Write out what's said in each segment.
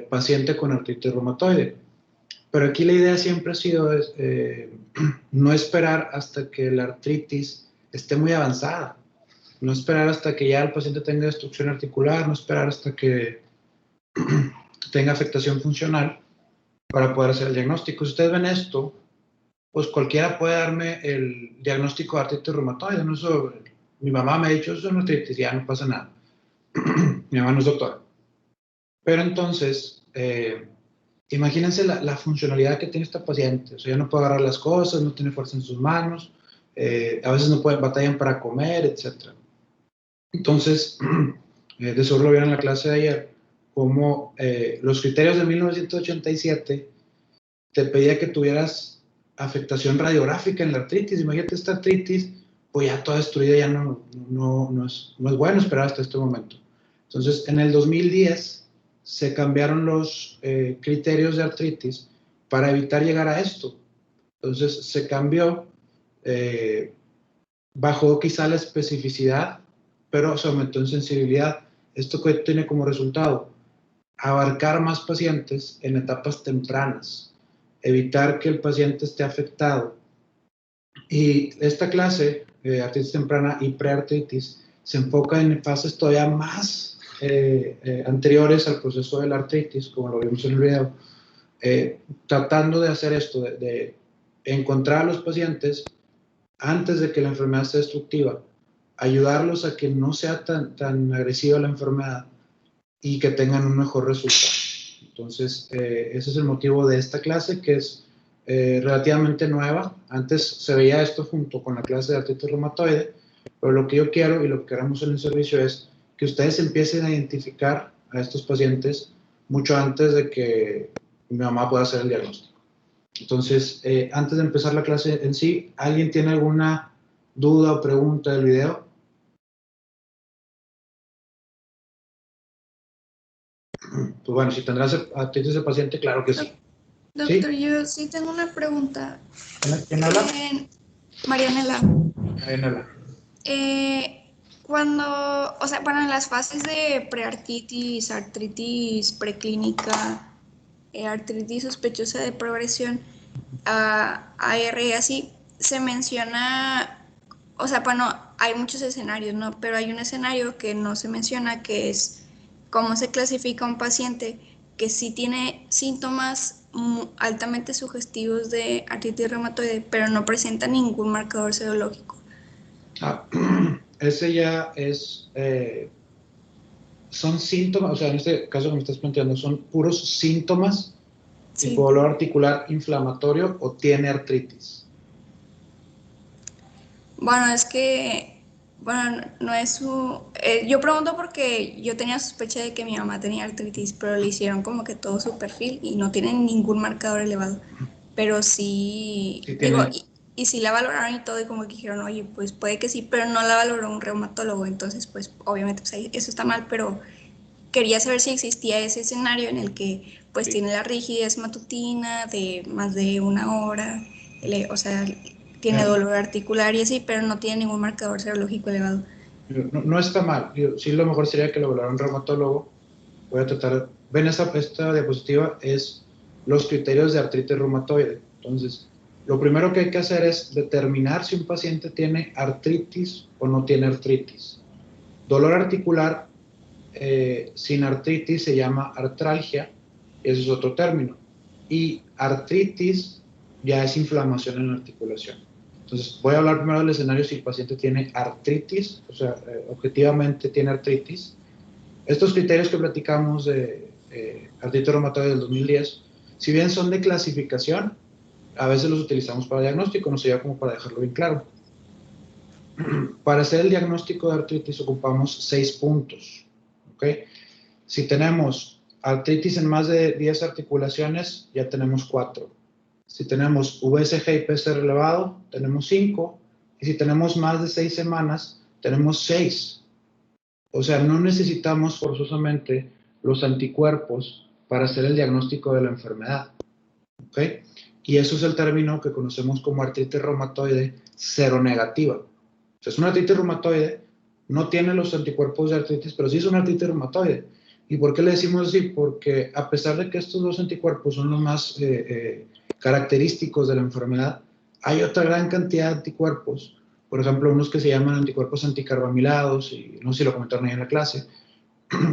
paciente con artritis reumatoide. Pero aquí la idea siempre ha sido no esperar hasta que la artritis esté muy avanzada, no esperar hasta que ya el paciente tenga destrucción articular, no esperar hasta que tenga afectación funcional para poder hacer el diagnóstico. Si ustedes ven esto, pues cualquiera puede darme el diagnóstico de artritis reumatoide. No, mi mamá me ha dicho, eso es una artritis, ya no pasa nada. Mi mamá no es doctora. Pero entonces, imagínense la funcionalidad que tiene esta paciente. O sea, ya no puede agarrar las cosas, no tiene fuerza en sus manos, a veces no pueden, batallan para comer, etc. Entonces, de seguro lo vieron en la clase de ayer, como los criterios de 1987 te pedía que tuvieras afectación radiográfica en la artritis. Imagínate esta artritis, pues ya toda destruida, ya no es bueno esperar hasta este momento. Entonces, en el 2010 se cambiaron los criterios de artritis para evitar llegar a esto. Entonces, se cambió, bajó quizá la especificidad, pero se aumentó en sensibilidad. ¿Esto que tiene como resultado? Abarcar más pacientes en etapas tempranas, evitar que el paciente esté afectado. Y esta clase, artritis temprana y preartritis, se enfoca en fases todavía más anteriores al proceso de la artritis, como lo vimos en el video, tratando de hacer esto, de encontrar a los pacientes antes de que la enfermedad sea destructiva, ayudarlos a que no sea tan agresiva la enfermedad y que tengan un mejor resultado. Entonces, ese es el motivo de esta clase, que es relativamente nueva. Antes se veía esto junto con la clase de artritis reumatoide, pero lo que yo quiero y lo que queremos en el servicio es que ustedes empiecen a identificar a estos pacientes mucho antes de que mi mamá pueda hacer el diagnóstico. Entonces, antes de empezar la clase en sí, ¿alguien tiene alguna duda o pregunta del video? Pues bueno, si tendrás artritis de paciente, claro que sí. Doctor, ¿Sí? yo sí tengo una pregunta. ¿Quién habla? Marianela. Marianela. Cuando, o sea, bueno, en las fases de preartritis, artritis preclínica, artritis sospechosa de progresión, AR y así, se menciona, o sea, bueno, hay muchos escenarios, ¿no? Pero hay un escenario que no se menciona, que es cómo se clasifica un paciente que sí tiene síntomas altamente sugestivos de artritis reumatoide, pero no presenta ningún marcador serológico. Ese ya es, son síntomas, o sea, en este caso que me estás planteando, son puros síntomas, Sí. tipo dolor articular inflamatorio o tiene artritis. Bueno, es que, bueno, no es su... yo pregunto porque yo tenía sospecha de que mi mamá tenía artritis, pero le hicieron como que todo su perfil y no tiene ningún marcador elevado. Pero sí, Sí digo, tiene, y sí la valoraron y todo, y como que dijeron, oye, pues puede que sí, pero no la valoró un reumatólogo, entonces, pues obviamente, pues, eso está mal, pero quería saber si existía ese escenario en el que, pues, sí. tiene la rigidez matutina de más de una hora, o sea, tiene dolor articular y así, pero no tiene ningún marcador serológico elevado. No está mal. Sí, lo mejor sería que lo evaluara un reumatólogo. Voy a tratar. Ven, esta diapositiva es los criterios de artritis reumatoide. Entonces, lo primero que hay que hacer es determinar si un paciente tiene artritis o no tiene artritis. Dolor articular sin artritis se llama artralgia, ese es otro término. Y artritis ya es inflamación en la articulación. Entonces, voy a hablar primero del escenario si el paciente tiene artritis, o sea, objetivamente tiene artritis. Estos criterios que platicamos de artritis reumatoide del 2010, si bien son de clasificación, a veces los utilizamos para diagnóstico, no sería como para dejarlo bien claro. Para hacer el diagnóstico de artritis ocupamos 6 puntos. ¿Okay? Si tenemos artritis en más de 10 articulaciones, ya tenemos 4. Si tenemos VSG y PCR elevado, tenemos 5. Y si tenemos más de 6 semanas, tenemos 6. O sea, no necesitamos forzosamente los anticuerpos para hacer el diagnóstico de la enfermedad. ¿Okay? Y eso es el término que conocemos como artritis reumatoide seronegativa. O sea, es una artritis reumatoide, no tiene los anticuerpos de artritis, pero sí es una artritis reumatoide. ¿Y por qué le decimos así? Porque a pesar de que estos dos anticuerpos son los más característicos de la enfermedad, hay otra gran cantidad de anticuerpos, por ejemplo, unos que se llaman anticuerpos anticarbamilados, y no sé si lo comentaron ahí en la clase,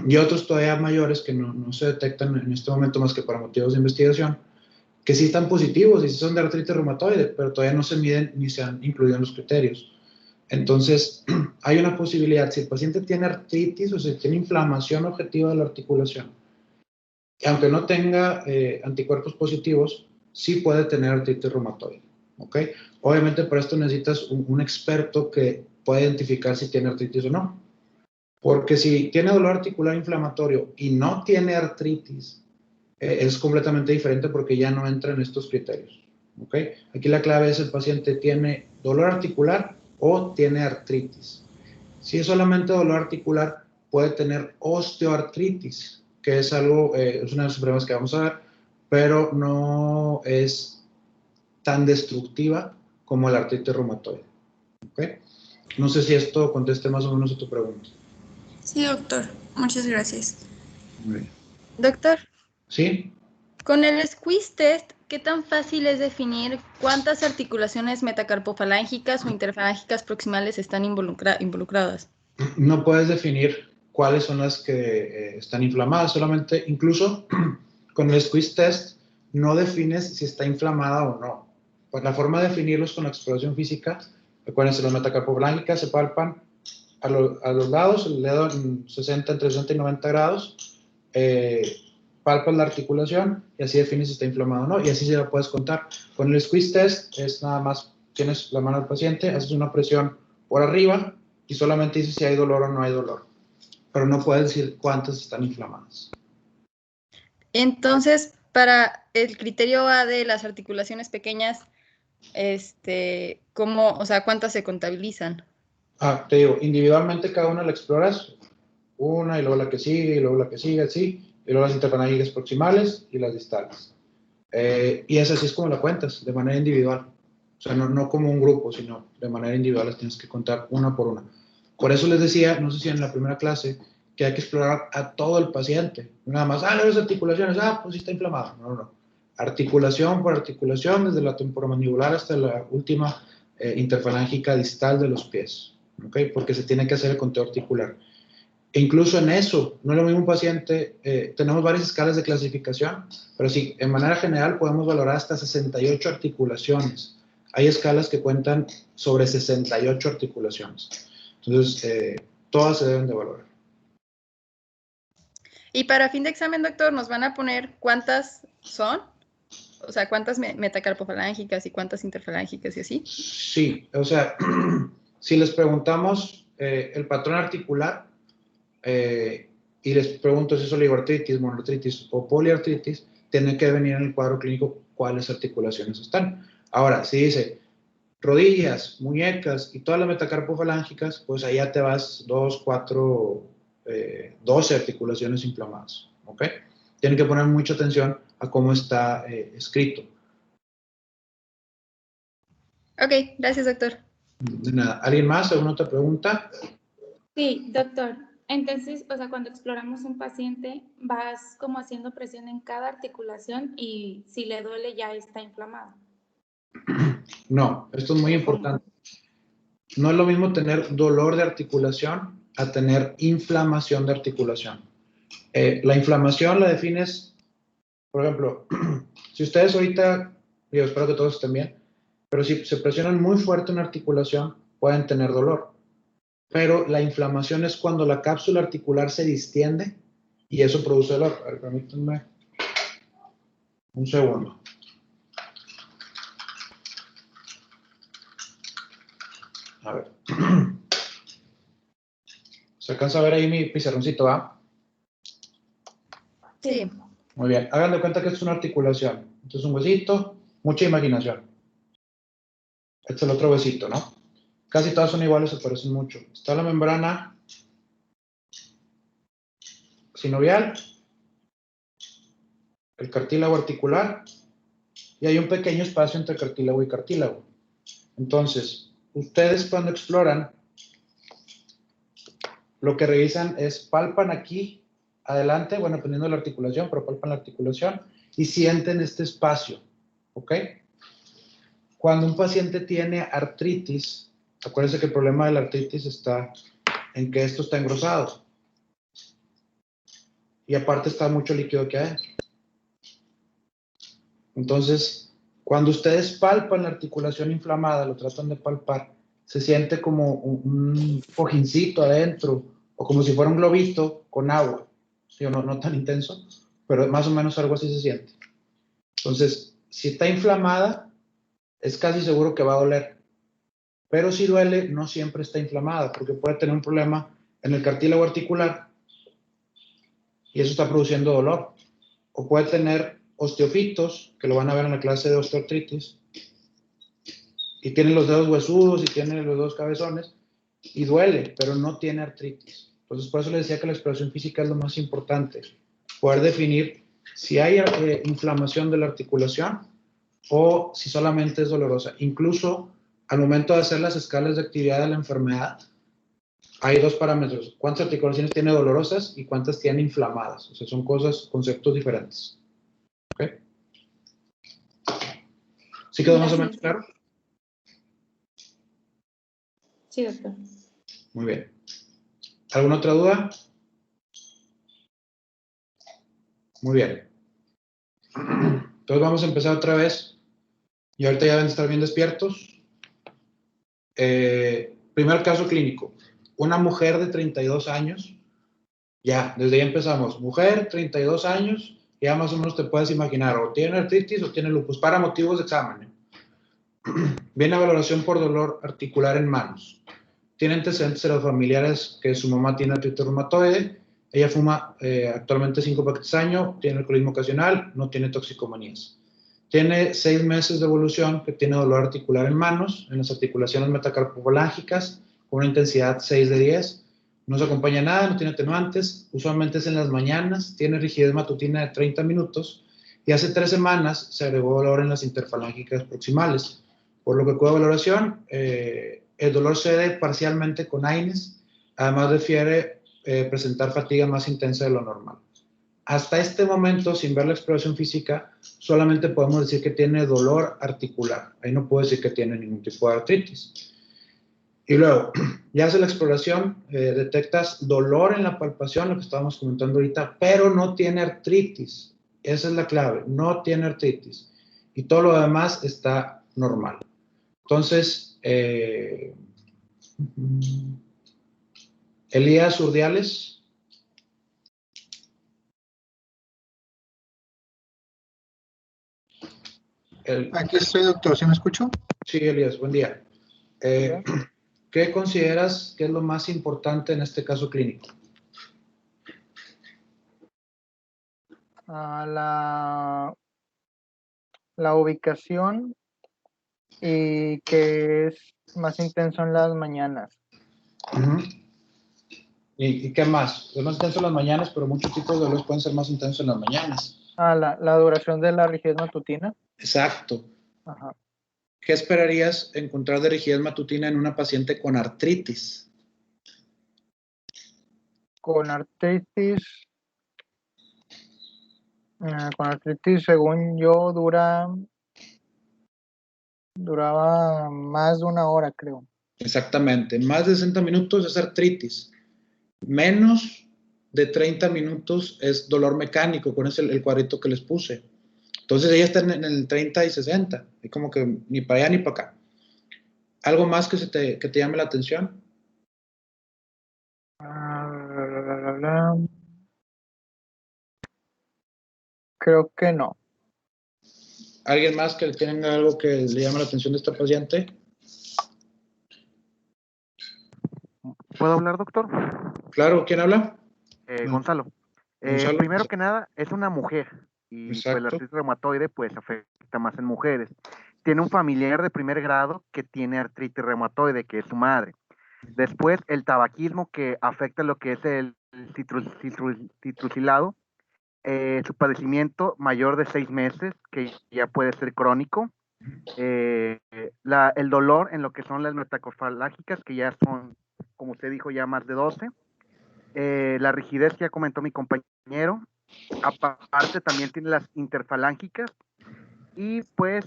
y otros todavía mayores que no se detectan en este momento más que para motivos de investigación, que sí están positivos y sí son de artritis reumatoide, pero todavía no se miden ni se han incluido en los criterios. Entonces, hay una posibilidad, si el paciente tiene artritis o si tiene inflamación objetiva de la articulación, aunque no tenga anticuerpos positivos, sí puede tener artritis reumatoide. ¿Ok? Obviamente para esto necesitas un experto que pueda identificar si tiene artritis o no. Porque si tiene dolor articular inflamatorio y no tiene artritis, es completamente diferente porque ya no entra en estos criterios. ¿Ok? Aquí la clave es el paciente tiene dolor articular o tiene artritis. Si es solamente dolor articular, puede tener osteoartritis, que es algo, es una de las problemas que vamos a ver, pero no es tan destructiva como la artritis reumatoide. ¿Ok? No sé si esto conteste más o menos a tu pregunta. Sí, doctor. Muchas gracias. Muy bien. Doctor, ¿Sí? con el squeeze test, ¿qué tan fácil es definir cuántas articulaciones metacarpofalángicas o interfalángicas proximales están involucradas? No puedes definir cuáles son las que están inflamadas, solamente, incluso con el squeeze test, no defines si está inflamada o no. Pues la forma de definirlos con la exploración física, recuérdense, las metacarpofalángicas se palpan a los lados, el dedo en 60, entre 60 y 90 grados, palpas la articulación y así defines si está inflamado o no, y así se la puedes contar. Con el squeeze test es nada más, tienes la mano del paciente, haces una presión por arriba y solamente dices si hay dolor o no hay dolor, pero no puedes decir cuántas están inflamadas. Entonces, para el criterio A de las articulaciones pequeñas, ¿cómo, o sea, cuántas se contabilizan? Te digo, individualmente cada una la exploras, una y luego la que sigue y luego la que sigue, así, y luego las interfalángicas proximales y las distales. Y es así es como la cuentas, de manera individual. O sea, no como un grupo, sino de manera individual las tienes que contar una por una. Por eso les decía, no sé si en la primera clase, que hay que explorar a todo el paciente. Nada más, no las articulaciones, pues sí está inflamado. No. Articulación por articulación, desde la temporomandibular hasta la última interfalángica distal de los pies. ¿Ok? Porque se tiene que hacer el conteo articular. E incluso en eso, no es lo mismo un paciente, tenemos varias escalas de clasificación, pero sí, en manera general podemos valorar hasta 68 articulaciones. Hay escalas que cuentan sobre 68 articulaciones. Entonces, todas se deben de valorar. Y para fin de examen, doctor, ¿nos van a poner cuántas son? O sea, ¿cuántas metacarpofalángicas y cuántas interfalángicas y así? Sí, o sea, si les preguntamos el patrón articular, y les pregunto si es oligoartritis, monoartritis o poliartritis, tiene que venir en el cuadro clínico cuáles articulaciones están. Ahora, si dice rodillas, muñecas y todas las metacarpofalángicas, pues allá te vas 2, 4, 12 articulaciones inflamadas. ¿Ok? Tienen que poner mucha atención a cómo está escrito. Ok, gracias, doctor. De nada. ¿Alguien más? ¿Alguna otra pregunta? Sí, doctor. Entonces, o sea, cuando exploramos un paciente, vas como haciendo presión en cada articulación y si le duele ya está inflamado. No, esto es muy importante. No es lo mismo tener dolor de articulación a tener inflamación de articulación. La inflamación la defines, por ejemplo, si ustedes ahorita, yo espero que todos estén bien, pero si se presionan muy fuerte una articulación, pueden tener dolor. Pero la inflamación es cuando la cápsula articular se distiende y eso produce dolor. A ver, permítanme un segundo. A ver. ¿Se alcanza a ver ahí mi pizarroncito, va? Sí. Muy bien. Hagan de cuenta que esto es una articulación. Esto es un huesito, mucha imaginación. Este es el otro huesito, ¿no? Casi todas son iguales, se parecen mucho. Está la membrana sinovial, el cartílago articular, y hay un pequeño espacio entre cartílago y cartílago. Entonces, ustedes cuando exploran, lo que revisan es palpan aquí adelante, bueno, dependiendo de la articulación, pero palpan la articulación y sienten este espacio, ¿ok? Cuando un paciente tiene artritis, acuérdense que el problema de la artritis está en que esto está engrosado y aparte está mucho líquido que hay. Entonces, cuando ustedes palpan la articulación inflamada, lo tratan de palpar, se siente como un cojincito adentro o como si fuera un globito con agua. ¿Sí? No tan intenso, pero más o menos algo así se siente. Entonces, si está inflamada, es casi seguro que va a doler. Pero si duele, no siempre está inflamada, porque puede tener un problema en el cartílago articular y eso está produciendo dolor. O puede tener osteofitos, que lo van a ver en la clase de osteoartritis, y tiene los dedos huesudos y tiene los dedos cabezones, y duele, pero no tiene artritis. Entonces, por eso les decía que la exploración física es lo más importante, poder definir si hay inflamación de la articulación o si solamente es dolorosa. Incluso al momento de hacer las escalas de actividad de la enfermedad, hay dos parámetros: cuántas articulaciones tiene dolorosas y cuántas tiene inflamadas. O sea, son conceptos diferentes. ¿Ok? ¿Sí quedó más o menos claro? Sí, doctor. Muy bien. ¿Alguna otra duda? Muy bien. Entonces vamos a empezar otra vez. Y ahorita ya deben estar bien despiertos. Primer caso clínico. Una mujer de 32 años. Ya, desde ahí empezamos. Mujer, 32 años. Ya más o menos te puedes imaginar. O tiene artritis o tiene lupus. Para motivos de examen. Viene a valoración por dolor articular en manos. Tiene antecedentes familiares que su mamá tiene artritis reumatoide. Ella fuma actualmente 5 paquetes al año. Tiene alcoholismo ocasional. No tiene toxicomanías. Tiene 6 meses de evolución, que tiene dolor articular en manos, en las articulaciones metacarpofalángicas, con una intensidad 6 de 10. No se acompaña nada, no tiene atenuantes. Usualmente es en las mañanas. Tiene rigidez matutina de 30 minutos. Y hace 3 semanas se agregó dolor en las interfalángicas proximales. Por lo que acude a valoración, el dolor cede parcialmente con AINES. Además refiere presentar fatiga más intensa de lo normal. Hasta este momento, sin ver la exploración física, solamente podemos decir que tiene dolor articular. Ahí no puedo decir que tiene ningún tipo de artritis. Y luego, ya hace la exploración, detectas dolor en la palpación, lo que estábamos comentando ahorita, pero no tiene artritis. Esa es la clave, no tiene artritis. Y todo lo demás está normal. Entonces, Elías Urdiales. Aquí estoy, doctor. ¿Sí me escucho? Sí, Elías, buen día. ¿Qué consideras que es lo más importante en este caso clínico? La ubicación y que es más intenso en las mañanas. ¿Y qué más? Es más intenso en las mañanas, pero muchos tipos de dolores pueden ser más intensos en las mañanas. La duración de la rigidez matutina. Exacto. Ajá. ¿Qué esperarías encontrar de rigidez matutina en una paciente con artritis? Con artritis, según yo, duraba más de 1 hora, creo. Exactamente. Más de 60 minutos es artritis. Menos de 30 minutos es dolor mecánico, con ese el cuadrito que les puse. Entonces ella está en el 30 y 60. Es como que ni para allá ni para acá. ¿Algo más que te llame la atención? Creo que no. ¿Alguien más que tenga algo que le llame la atención de esta paciente? ¿Puedo hablar, doctor? Claro, ¿quién habla? Gonzalo. Gonzalo. Primero que nada, es una mujer y pues la Exacto. artritis reumatoide pues afecta más en mujeres. Tiene un familiar de primer grado que tiene artritis reumatoide, que es su madre. Después, el tabaquismo, que afecta lo que es el citrulsilado. Su padecimiento mayor de 6 meses, que ya puede ser crónico. El dolor en lo que son las metacarpofalángicas, que ya son, como usted dijo, ya más de 12. la rigidez que ya comentó mi compañero. Aparte también tiene las interfalángicas y pues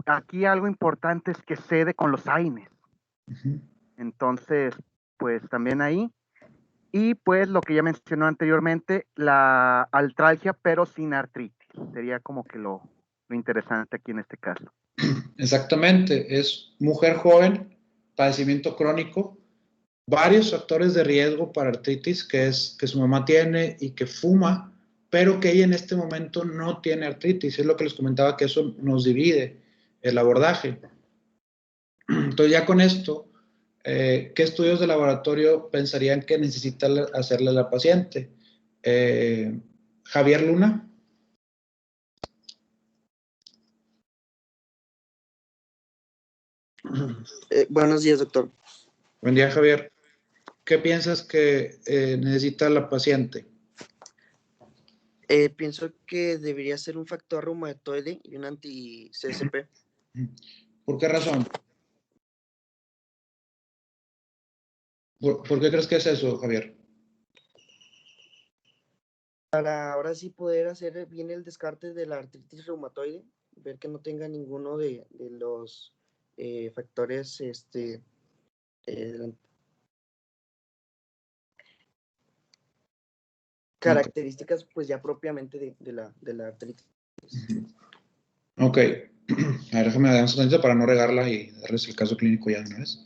aquí algo importante es que cede con los AINES. Entonces, pues también ahí. Y pues lo que ya mencionó anteriormente, la artralgia, pero sin artritis. Sería como que lo interesante aquí en este caso. Exactamente, es mujer joven, padecimiento crónico, varios factores de riesgo para artritis, que es que su mamá tiene y que fuma, pero que ella en este momento no tiene artritis. Es lo que les comentaba, que eso nos divide el abordaje. Entonces ya con esto, ¿qué estudios de laboratorio pensarían que necesita hacerle a la paciente? Javier Luna. Buenos días, doctor. Buen día, Javier. ¿Qué piensas que necesita la paciente? Pienso que debería ser un factor reumatoide y un anti-CSP. ¿Por qué razón? ¿Por qué crees que es eso, Javier? Para ahora sí poder hacer bien el descarte de la artritis reumatoide, ver que no tenga ninguno de los factores características pues ya propiamente de la artritis. Ok. A ver, déjame dar un tantito para no regarla y darles el caso clínico ya de una vez.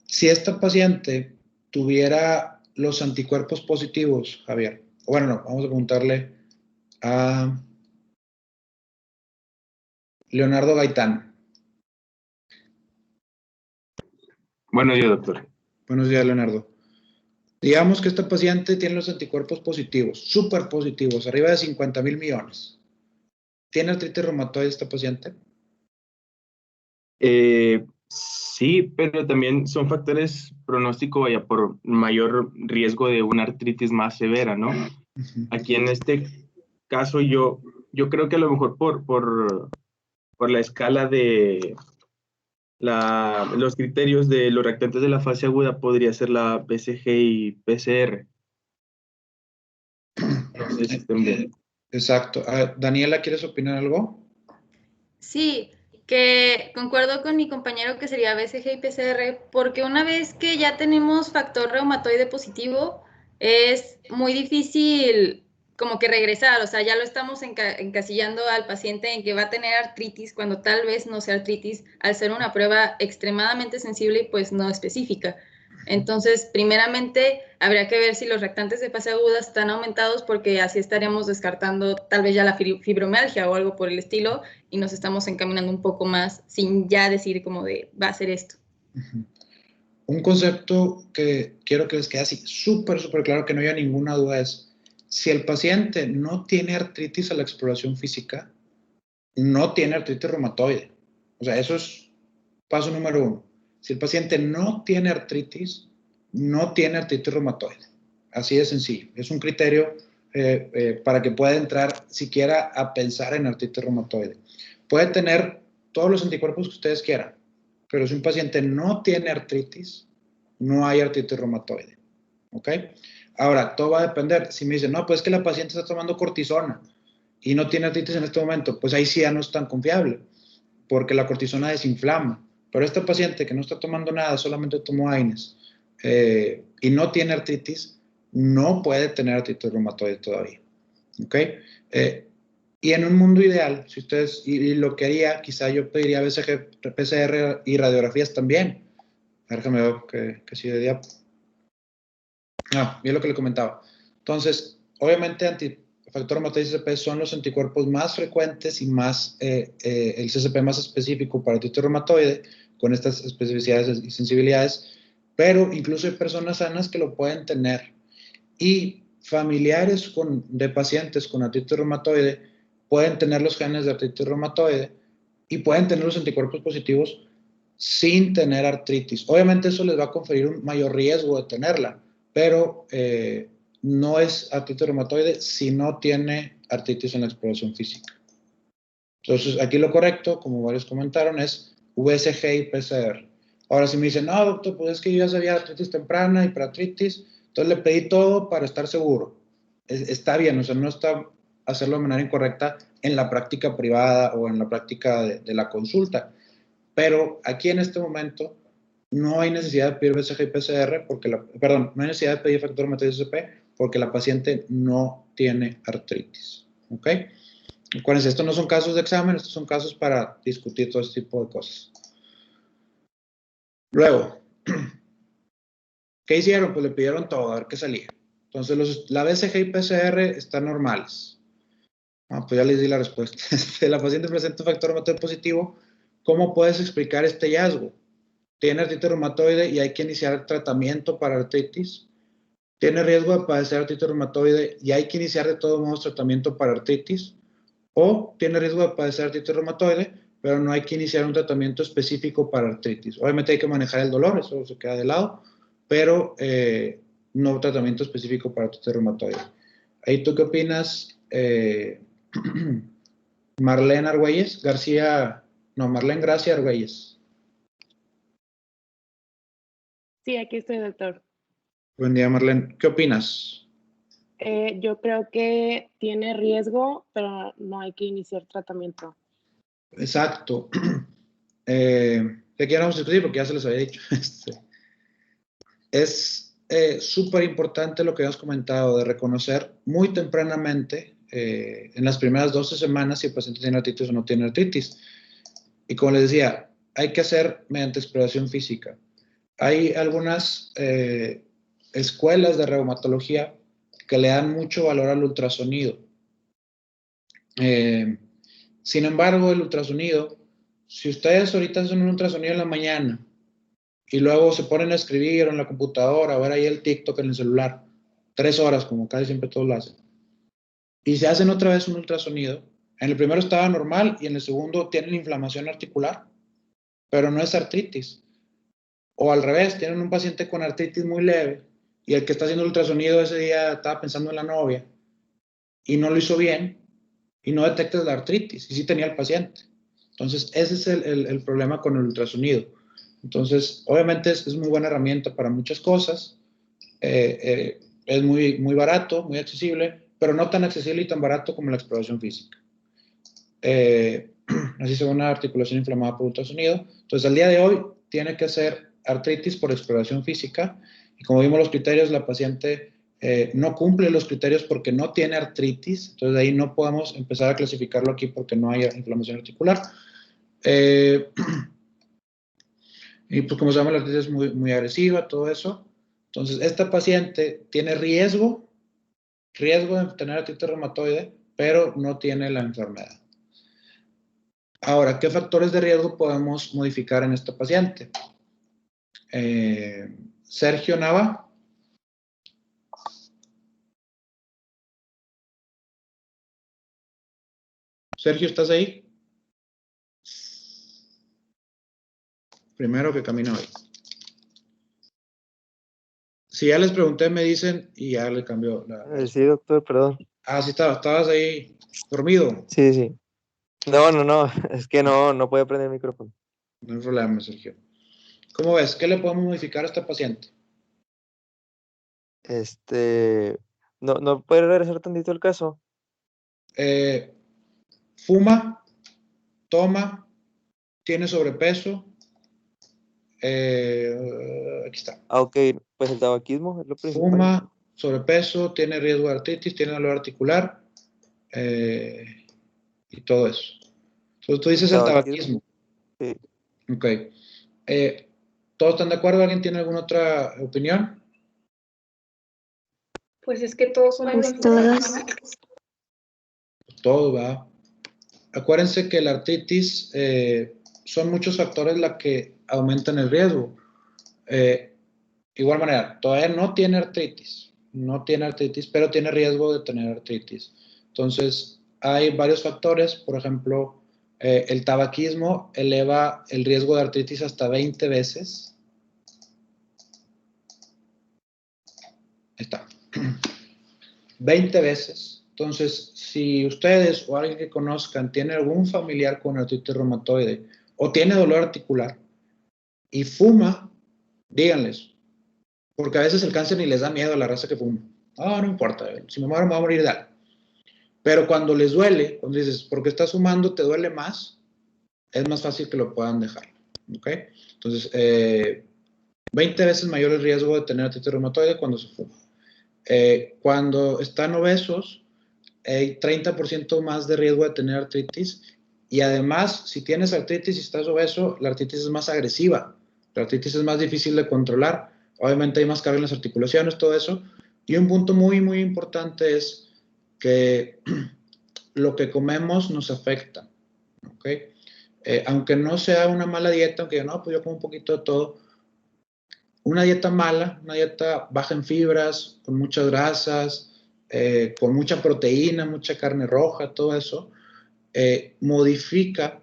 Si esta paciente tuviera los anticuerpos positivos, Javier, bueno, no, vamos a preguntarle a Leonardo Gaitán. Buenos días, doctor. Buenos días, Leonardo. Digamos que esta paciente tiene los anticuerpos positivos, súper positivos, arriba de 50,000 millones. ¿Tiene artritis reumatoide esta paciente? Sí, pero también son factores pronóstico, vaya, por mayor riesgo de una artritis más severa, ¿no? Aquí en este caso yo creo que a lo mejor por la escala de los criterios de los reactantes de la fase aguda podría ser la BCG y PCR. No sé si estén bien. Exacto. Daniela, ¿quieres opinar algo? Sí, que concuerdo con mi compañero que sería BCG y PCR, porque una vez que ya tenemos factor reumatoide positivo, es muy difícil como que regresar, o sea, ya lo estamos encasillando al paciente en que va a tener artritis cuando tal vez no sea artritis, al ser una prueba extremadamente sensible y pues no específica. Entonces, primeramente, habría que ver si los reactantes de fase aguda están aumentados porque así estaríamos descartando tal vez ya la fibromialgia o algo por el estilo y nos estamos encaminando un poco más sin ya decir como de va a ser esto. Un concepto que quiero que les quede así súper claro, que no haya ninguna duda, es si el paciente no tiene artritis a la exploración física, no tiene artritis reumatoide. O sea, eso es paso número 1. Si el paciente no tiene artritis, no tiene artritis reumatoide. Así de sencillo. Es un criterio para que pueda entrar siquiera a pensar en artritis reumatoide. Puede tener todos los anticuerpos que ustedes quieran, pero si un paciente no tiene artritis, no hay artritis reumatoide. ¿Ok? Ahora, todo va a depender. Si me dicen, no, pues es que la paciente está tomando cortisona y no tiene artritis en este momento, pues ahí sí ya no es tan confiable, porque la cortisona desinflama. Pero esta paciente que no está tomando nada, solamente tomó AINES y no tiene artritis, no puede tener artritis reumatoide todavía. ¿Ok? Y en un mundo ideal, si ustedes, y lo que haría, quizá yo pediría BCG, PCR y radiografías también. A ver, déjame ver que sí de diapo. Bien lo que le comentaba. Entonces, obviamente, factor reumatoide y CSP son los anticuerpos más frecuentes y más, el CSP más específico para artritis reumatoide, con estas especificidades y sensibilidades, pero incluso hay personas sanas que lo pueden tener. Y familiares de pacientes con artritis reumatoide pueden tener los genes de artritis reumatoide y pueden tener los anticuerpos positivos sin tener artritis. Obviamente eso les va a conferir un mayor riesgo de tenerla, pero no es artritis reumatoide si no tiene artritis en la exploración física. Entonces, aquí lo correcto, como varios comentaron, es VCG y PCR. Ahora, si me dicen, no, doctor, pues es que yo ya sabía artritis temprana, hiperartritis, Entonces le pedí todo para estar seguro. Está bien, o sea, no está hacerlo de manera incorrecta en la práctica privada o en la práctica de la consulta. Pero aquí en este momento no hay necesidad de pedir BCG y PCR, no hay necesidad de pedir factor reumatoide SCP porque la paciente no tiene artritis. ¿Ok? Acuérdense, estos no son casos de examen, estos son casos para discutir todo este tipo de cosas. Luego, ¿qué hicieron? Pues le pidieron todo, a ver qué salía. Entonces, la BCG y PCR están normales. Pues ya les di la respuesta. La paciente presenta un factor reumatoide positivo. ¿Cómo puedes explicar este hallazgo? Tiene artritis reumatoide y hay que iniciar tratamiento para artritis. Tiene riesgo de padecer artritis reumatoide y hay que iniciar de todos modos tratamiento para artritis. O tiene riesgo de padecer artritis reumatoide, pero no hay que iniciar un tratamiento específico para artritis. Obviamente hay que manejar el dolor, eso se queda de lado, pero no tratamiento específico para artritis reumatoide. ¿Ahí tú qué opinas, Marlene Argüelles? Marlene Gracia Argüelles. Sí, aquí estoy, doctor. Buen día, Marlene. ¿Qué opinas? Yo creo que tiene riesgo, pero no hay que iniciar tratamiento. Exacto. ¿Qué queremos discutir? Porque ya se les había dicho. Es súper importante lo que habíamos comentado de reconocer muy tempranamente en las primeras 12 semanas si el paciente tiene artritis o no tiene artritis. Y como les decía, hay que hacer mediante exploración física. Hay algunas escuelas de reumatología que le dan mucho valor al ultrasonido. Sin embargo, el ultrasonido, si ustedes ahorita hacen un ultrasonido en la mañana y luego se ponen a escribir en la computadora, a ver ahí el TikTok en el celular, 3 horas, como casi siempre todos lo hacen, y se hacen otra vez un ultrasonido, en el primero estaba normal y en el segundo tienen inflamación articular, pero no es artritis. O al revés, tienen un paciente con artritis muy leve y el que está haciendo el ultrasonido ese día estaba pensando en la novia y no lo hizo bien y no detectas la artritis y sí tenía el paciente. Entonces, ese es el problema con el ultrasonido. Entonces, obviamente es muy buena herramienta para muchas cosas. Es muy, muy barato, muy accesible, pero no tan accesible y tan barato como la exploración física. Así se ve una articulación inflamada por ultrasonido. Entonces, al día de hoy tiene que ser artritis por exploración física. Y como vimos los criterios, la paciente no cumple los criterios porque no tiene artritis. Entonces, de ahí no podemos empezar a clasificarlo aquí porque no hay inflamación articular. Y pues como sabemos, la artritis es muy, muy agresiva, todo eso. Entonces, esta paciente tiene riesgo de tener artritis reumatoide, pero no tiene la enfermedad. Ahora, ¿qué factores de riesgo podemos modificar en esta paciente? Sergio Nava. Sergio, ¿estás ahí? Primero que camina hoy. Si ya les pregunté, me dicen y ya le cambió la... Sí, doctor, perdón. Ah, sí, estabas ahí dormido. Sí. No, es que no puedo prender el micrófono. No hay problema, Sergio. ¿Cómo ves? ¿Qué le podemos modificar a esta paciente? ¿No puede regresar tantito el caso? Fuma, toma, tiene sobrepeso. Aquí está. Ok, pues el tabaquismo es lo principal. Fuma, sobrepeso, tiene riesgo de artritis, tiene dolor articular y todo eso. Entonces tú dices el tabaquismo. Sí. Ok. ¿Todos están de acuerdo? ¿Alguien tiene alguna otra opinión? Pues es que todos son Todo va. Acuérdense que la artritis son muchos factores los que aumentan el riesgo. Igual manera, todavía no tiene artritis, pero tiene riesgo de tener artritis. Entonces, hay varios factores, por ejemplo, el tabaquismo eleva el riesgo de artritis hasta 20 veces. Ahí está. 20 veces. Entonces, si ustedes o alguien que conozcan tiene algún familiar con artritis reumatoide o tiene dolor articular y fuma, díganles, Porque a veces el cáncer ni les da miedo a la raza que fuma. No importa, si me muero me voy a morir de algo. Pero cuando les duele, cuando dices, porque estás fumando, te duele más, es más fácil que lo puedan dejar. ¿Ok? Entonces, 20 veces mayor el riesgo de tener artritis reumatoide cuando se fuma. Cuando están obesos, hay 30% más de riesgo de tener artritis. Y además, si tienes artritis y estás obeso, la artritis es más agresiva. La artritis es más difícil de controlar. Obviamente hay más carga en las articulaciones, todo eso. Y un punto muy, muy importante es que lo que comemos nos afecta. ¿Ok? Aunque no sea una mala dieta, aunque no, pues yo como un poquito de todo, una dieta mala, una dieta baja en fibras, con muchas grasas, con mucha proteína, mucha carne roja, todo eso, modifica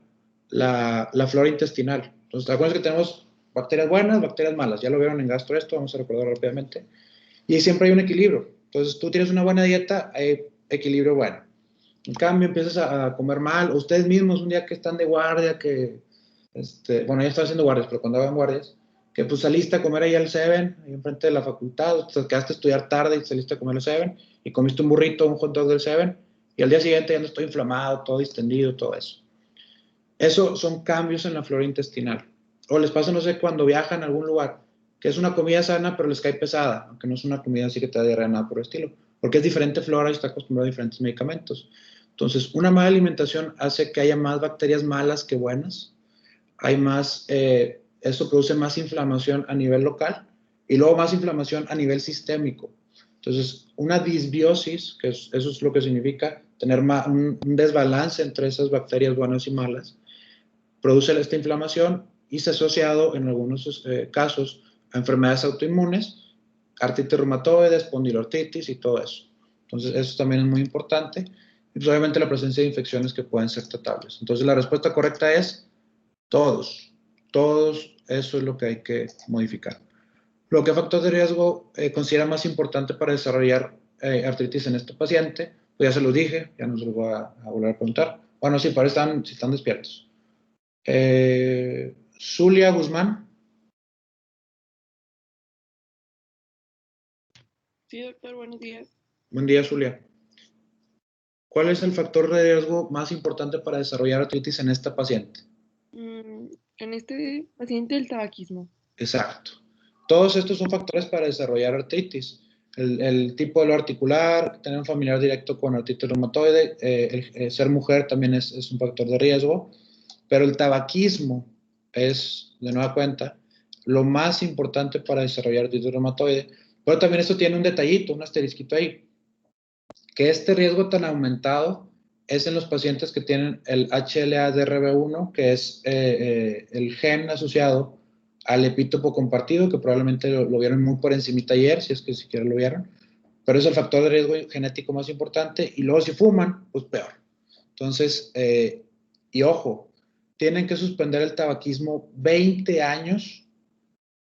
la flora intestinal. Entonces, ¿te acuerdas que tenemos bacterias buenas, bacterias malas? Ya lo vieron en gastro esto, vamos a recordar rápidamente. Y siempre hay un equilibrio. Entonces, tú tienes una buena dieta, hay equilibrio bueno. En cambio, empiezas a comer mal, o ustedes mismos un día que están de guardia, bueno, ya están haciendo guardias, pero cuando hagan guardias, que pues saliste a comer ahí al Seven, ahí enfrente de la facultad, te quedaste a estudiar tarde y saliste a comer al Seven, y comiste un burrito, un hot dog del Seven, y al día siguiente ya no estoy inflamado, todo distendido, todo eso. Eso son cambios en la flora intestinal. O les pasa, no sé, cuando viajan a algún lugar, que es una comida sana, pero les cae pesada, aunque no es una comida así que te da diarrea, nada por el estilo, porque es diferente flora y está acostumbrado a diferentes medicamentos. Entonces, una mala alimentación hace que haya más bacterias malas que buenas, hay más, eso produce más inflamación a nivel local y luego más inflamación a nivel sistémico. Entonces, una disbiosis, eso es lo que significa tener un desbalance entre esas bacterias buenas y malas, produce esta inflamación y se ha asociado en algunos casos a enfermedades autoinmunes, artritis reumatoide, espondiloartritis y todo eso. Entonces, eso también es muy importante. Y pues, obviamente la presencia de infecciones que pueden ser tratables. Entonces, la respuesta correcta es todos, eso es lo que hay que modificar. Lo que factor de riesgo considera más importante para desarrollar artritis en este paciente, pues ya se los dije, ya no se los voy a volver a preguntar. Bueno, sí, para si están despiertos. Zulia Guzmán. Sí, doctor, buenos días. Buen día, Zulia. ¿Cuál es el factor de riesgo más importante para desarrollar artritis en esta paciente? En este paciente, el tabaquismo. Exacto. Todos estos son factores para desarrollar artritis. El tipo de lo articular, tener un familiar directo con artritis reumatoide, ser mujer también es un factor de riesgo, pero el tabaquismo es, de nueva cuenta, lo más importante para desarrollar artritis reumatoide. Pero también esto tiene un detallito, un asterisquito ahí, que este riesgo tan aumentado es en los pacientes que tienen el HLA-DRB1, que es el gen asociado al epítopo compartido, que probablemente lo vieron muy por encimita ayer, si es que siquiera lo vieron, pero es el factor de riesgo genético más importante, y luego si fuman, pues peor. Entonces, y ojo, tienen que suspender el tabaquismo 20 años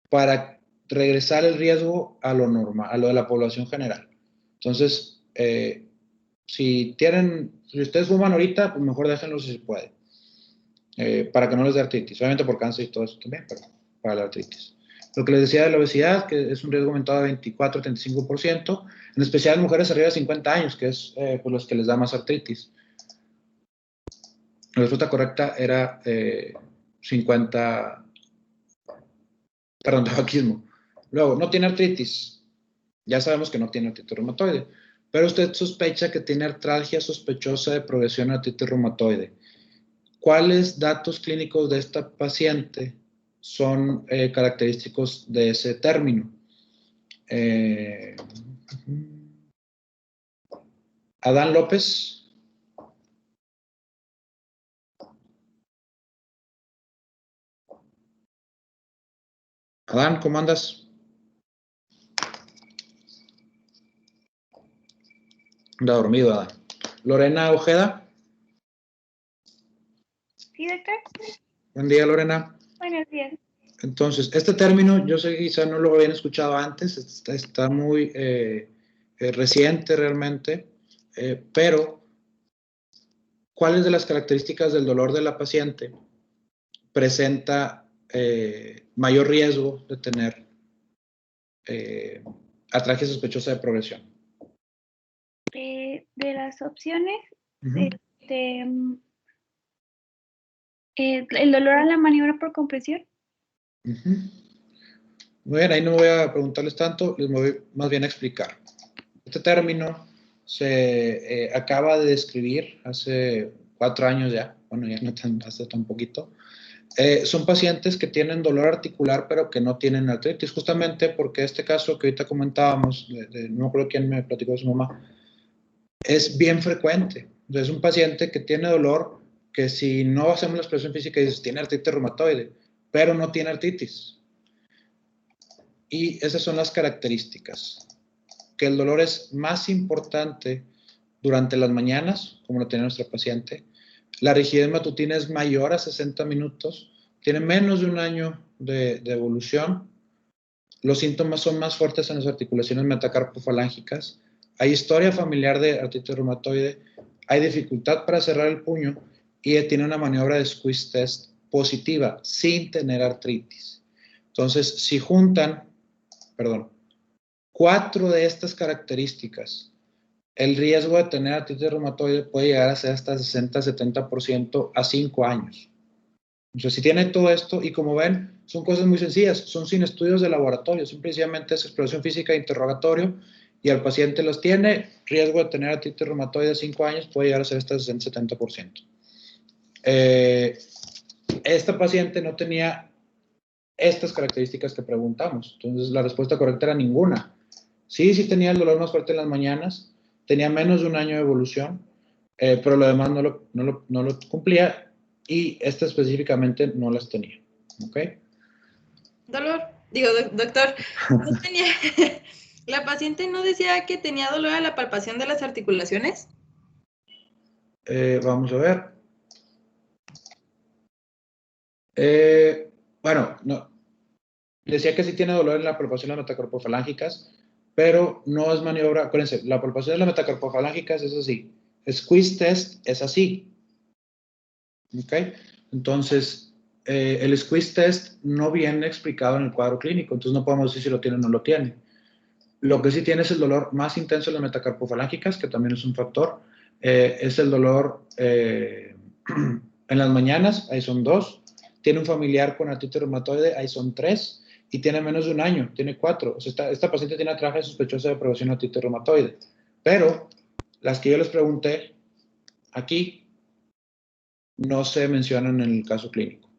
para regresar el riesgo a lo normal, a lo de la población general. Entonces, si ustedes fuman ahorita, pues mejor déjenlo si se puede, para que no les dé artritis, obviamente por cáncer y todo eso también, pero para la artritis. Lo que les decía de la obesidad, que es un riesgo aumentado de 24-35%, en especial en mujeres arriba de 50 años, que es pues los que les da más artritis. La respuesta correcta era tabaquismo. Luego, no tiene artritis. Ya sabemos que no tiene artritis reumatoide, pero usted sospecha que tiene artralgia sospechosa de progresión a artritis reumatoide. ¿Cuáles datos clínicos de esta paciente son característicos de ese término? Adán López. Adán, ¿cómo andas? Anda dormido, Adán. Lorena Ojeda. Sí, doctor. Buen día, Lorena. Buenos días. Entonces, este término, yo sé que quizá no lo habían escuchado antes, está muy reciente realmente, pero ¿cuáles de las características del dolor de la paciente presenta mayor riesgo de tener atralgia sospechosa de progresión. De las opciones, Ujú. el dolor a la maniobra por compresión. Ujú. Muy bien, ahí no voy a preguntarles tanto, les voy más bien a explicar. Este término se acaba de describir hace 4 años ya, bueno, ya no hace tan poquito. Son pacientes que tienen dolor articular pero que no tienen artritis, justamente porque este caso que ahorita comentábamos, no me acuerdo quién me platicó de su mamá, es bien frecuente. Entonces, es un paciente que tiene dolor que si no hacemos la expresión física dices tiene artritis reumatoide, pero no tiene artritis. Y esas son las características. Que el dolor es más importante durante las mañanas, como lo tiene nuestra paciente. La rigidez matutina es mayor a 60 minutos. Tiene menos de un año de evolución. Los síntomas son más fuertes en las articulaciones metacarpofalángicas. Hay historia familiar de artritis reumatoide. Hay dificultad para cerrar el puño y tiene una maniobra de squeeze test positiva sin tener artritis. Entonces, si juntan, 4 de estas características, el riesgo de tener artritis reumatoide puede llegar a ser hasta 60-70% a 5 años. Entonces, si tiene todo esto, y como ven, son cosas muy sencillas, son sin estudios de laboratorio, simplemente es exploración física de interrogatorio, y el paciente los tiene, riesgo de tener artritis reumatoide a 5 años puede llegar a ser hasta 60-70%. Esta paciente no tenía estas características que preguntamos, entonces la respuesta correcta era ninguna. Sí tenía el dolor más fuerte en las mañanas, tenía menos de un año de evolución, pero lo demás no lo cumplía y esta específicamente no las tenía. ¿Ok? Doctor, ¿no tenía, la paciente no decía que tenía dolor a la palpación de las articulaciones? Vamos a ver. Bueno, no. Decía que sí tiene dolor en la palpación de las metacarpofalángicas, pero no es maniobra. Acuérdense, la palpación de las metacarpofalángicas es así. Squeeze test es así. ¿Ok? Entonces, el squeeze test no viene explicado en el cuadro clínico, entonces no podemos decir si lo tiene o no lo tiene. Lo que sí tiene es el dolor más intenso en las metacarpofalángicas, que también es un factor. Es el dolor en las mañanas, ahí son 2. Tiene un familiar con artritis reumatoide, ahí son 3. Y tiene menos de un año, tiene 4. O sea, esta paciente tiene atralgia sospechosa de progresión de artritis reumatoide. Pero las que yo les pregunté aquí no se mencionan en el caso clínico.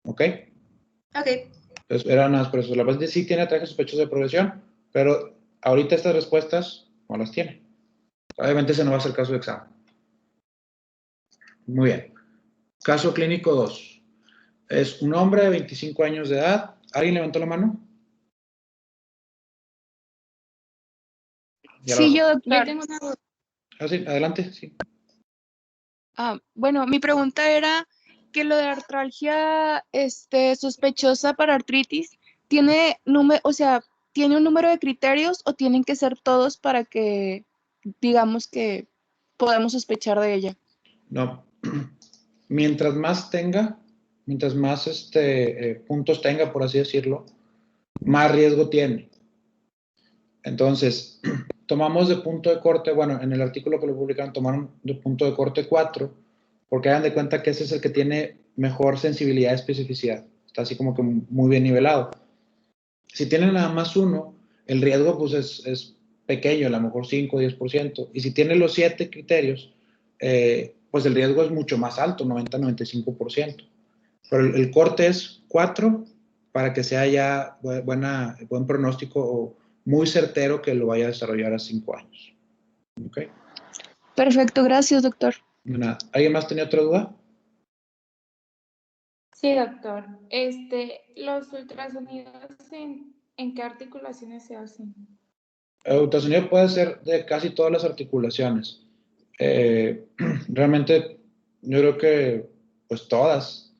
¿Ok? Ok. Entonces, eran las por eso. La paciente sí tiene atralgia sospechosa de progresión, pero ahorita estas respuestas no las tiene. Obviamente ese no va a ser caso de examen. Muy bien. Caso clínico 2. Es un hombre de 25 años de edad. ¿Alguien levantó la mano? Sí, yo, Yo doctor. tengo una duda. Sí, adelante, sí. Bueno, mi pregunta era que lo de artralgia sospechosa para artritis, ¿tiene ¿tiene un número de criterios o tienen que ser todos para que digamos que podamos sospechar de ella? No. Mientras más tenga, mientras más puntos tenga, por así decirlo, más riesgo tiene. Entonces, tomamos de punto de corte, bueno, en el artículo que lo publicaron, tomaron de punto de corte 4, porque hagan de cuenta que ese es el que tiene mejor sensibilidad y especificidad. Está así como que muy bien nivelado. Si tienen nada más 1, el riesgo pues es pequeño, a lo mejor 5 o 10%. Y si tiene los 7 criterios, pues el riesgo es mucho más alto, 90-95%. Pero el corte es 4 para que sea ya buen pronóstico o muy certero que lo vaya a desarrollar a 5 años. ¿Ok? Perfecto, gracias, doctor. De nada. ¿Alguien más tenía otra duda? Sí, doctor. Los ultrasonidos, ¿en qué articulaciones se hacen? El ultrasonido puede ser de casi todas las articulaciones. Realmente, yo creo que, pues todas.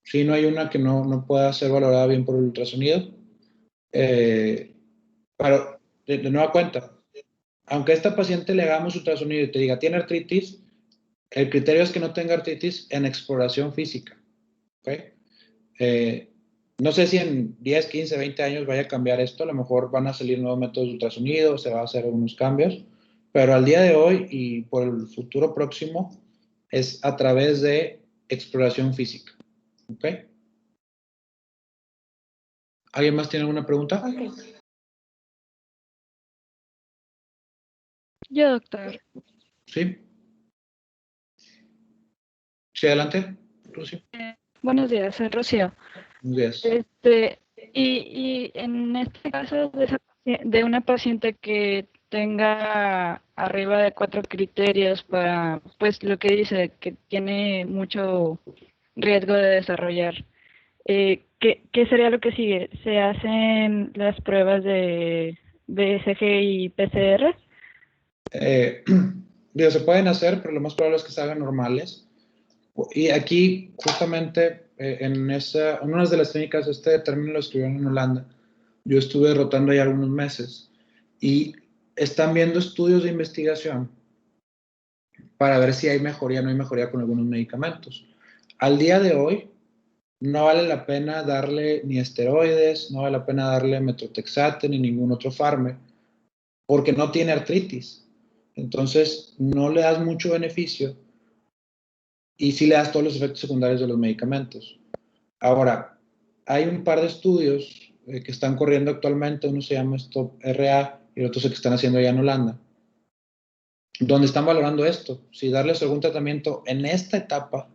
Sí, no hay una que no pueda ser valorada bien por el ultrasonido. Pero, de nueva cuenta, aunque a esta paciente le hagamos ultrasonido y te diga, tiene artritis, el criterio es que no tenga artritis en exploración física. ¿Okay? No sé si en 10, 15, 20 años vaya a cambiar esto, a lo mejor van a salir nuevos métodos de ultrasonido, se va a hacer algunos cambios, pero al día de hoy y por el futuro próximo es a través de exploración física. ¿Ok? ¿Alguien más tiene alguna pregunta? Ok. Yo, doctor. Sí. Sí, adelante, Lucio. Buenos días, soy Rocío. Buenos días. Y en este caso de una paciente que tenga arriba de 4 criterios para, pues lo que dice, que tiene mucho riesgo de desarrollar, ¿qué sería lo que sigue? ¿Se hacen las pruebas de BCG y PCR? Se pueden hacer, pero lo más probable es que se hagan normales. Y aquí, justamente, en una de las clínicas, este término lo escribieron en Holanda. Yo estuve rotando ahí algunos meses y están viendo estudios de investigación para ver si hay mejoría o no hay mejoría con algunos medicamentos. Al día de hoy, no vale la pena darle ni esteroides, no vale la pena darle metotrexate ni ningún otro fármaco, porque no tiene artritis. Entonces, no le das mucho beneficio y sí le das todos los efectos secundarios de los medicamentos. Ahora, hay un par de estudios que están corriendo actualmente, uno se llama STOP-RA y el otro se que están haciendo ya en Holanda, donde están valorando esto, si darles algún tratamiento en esta etapa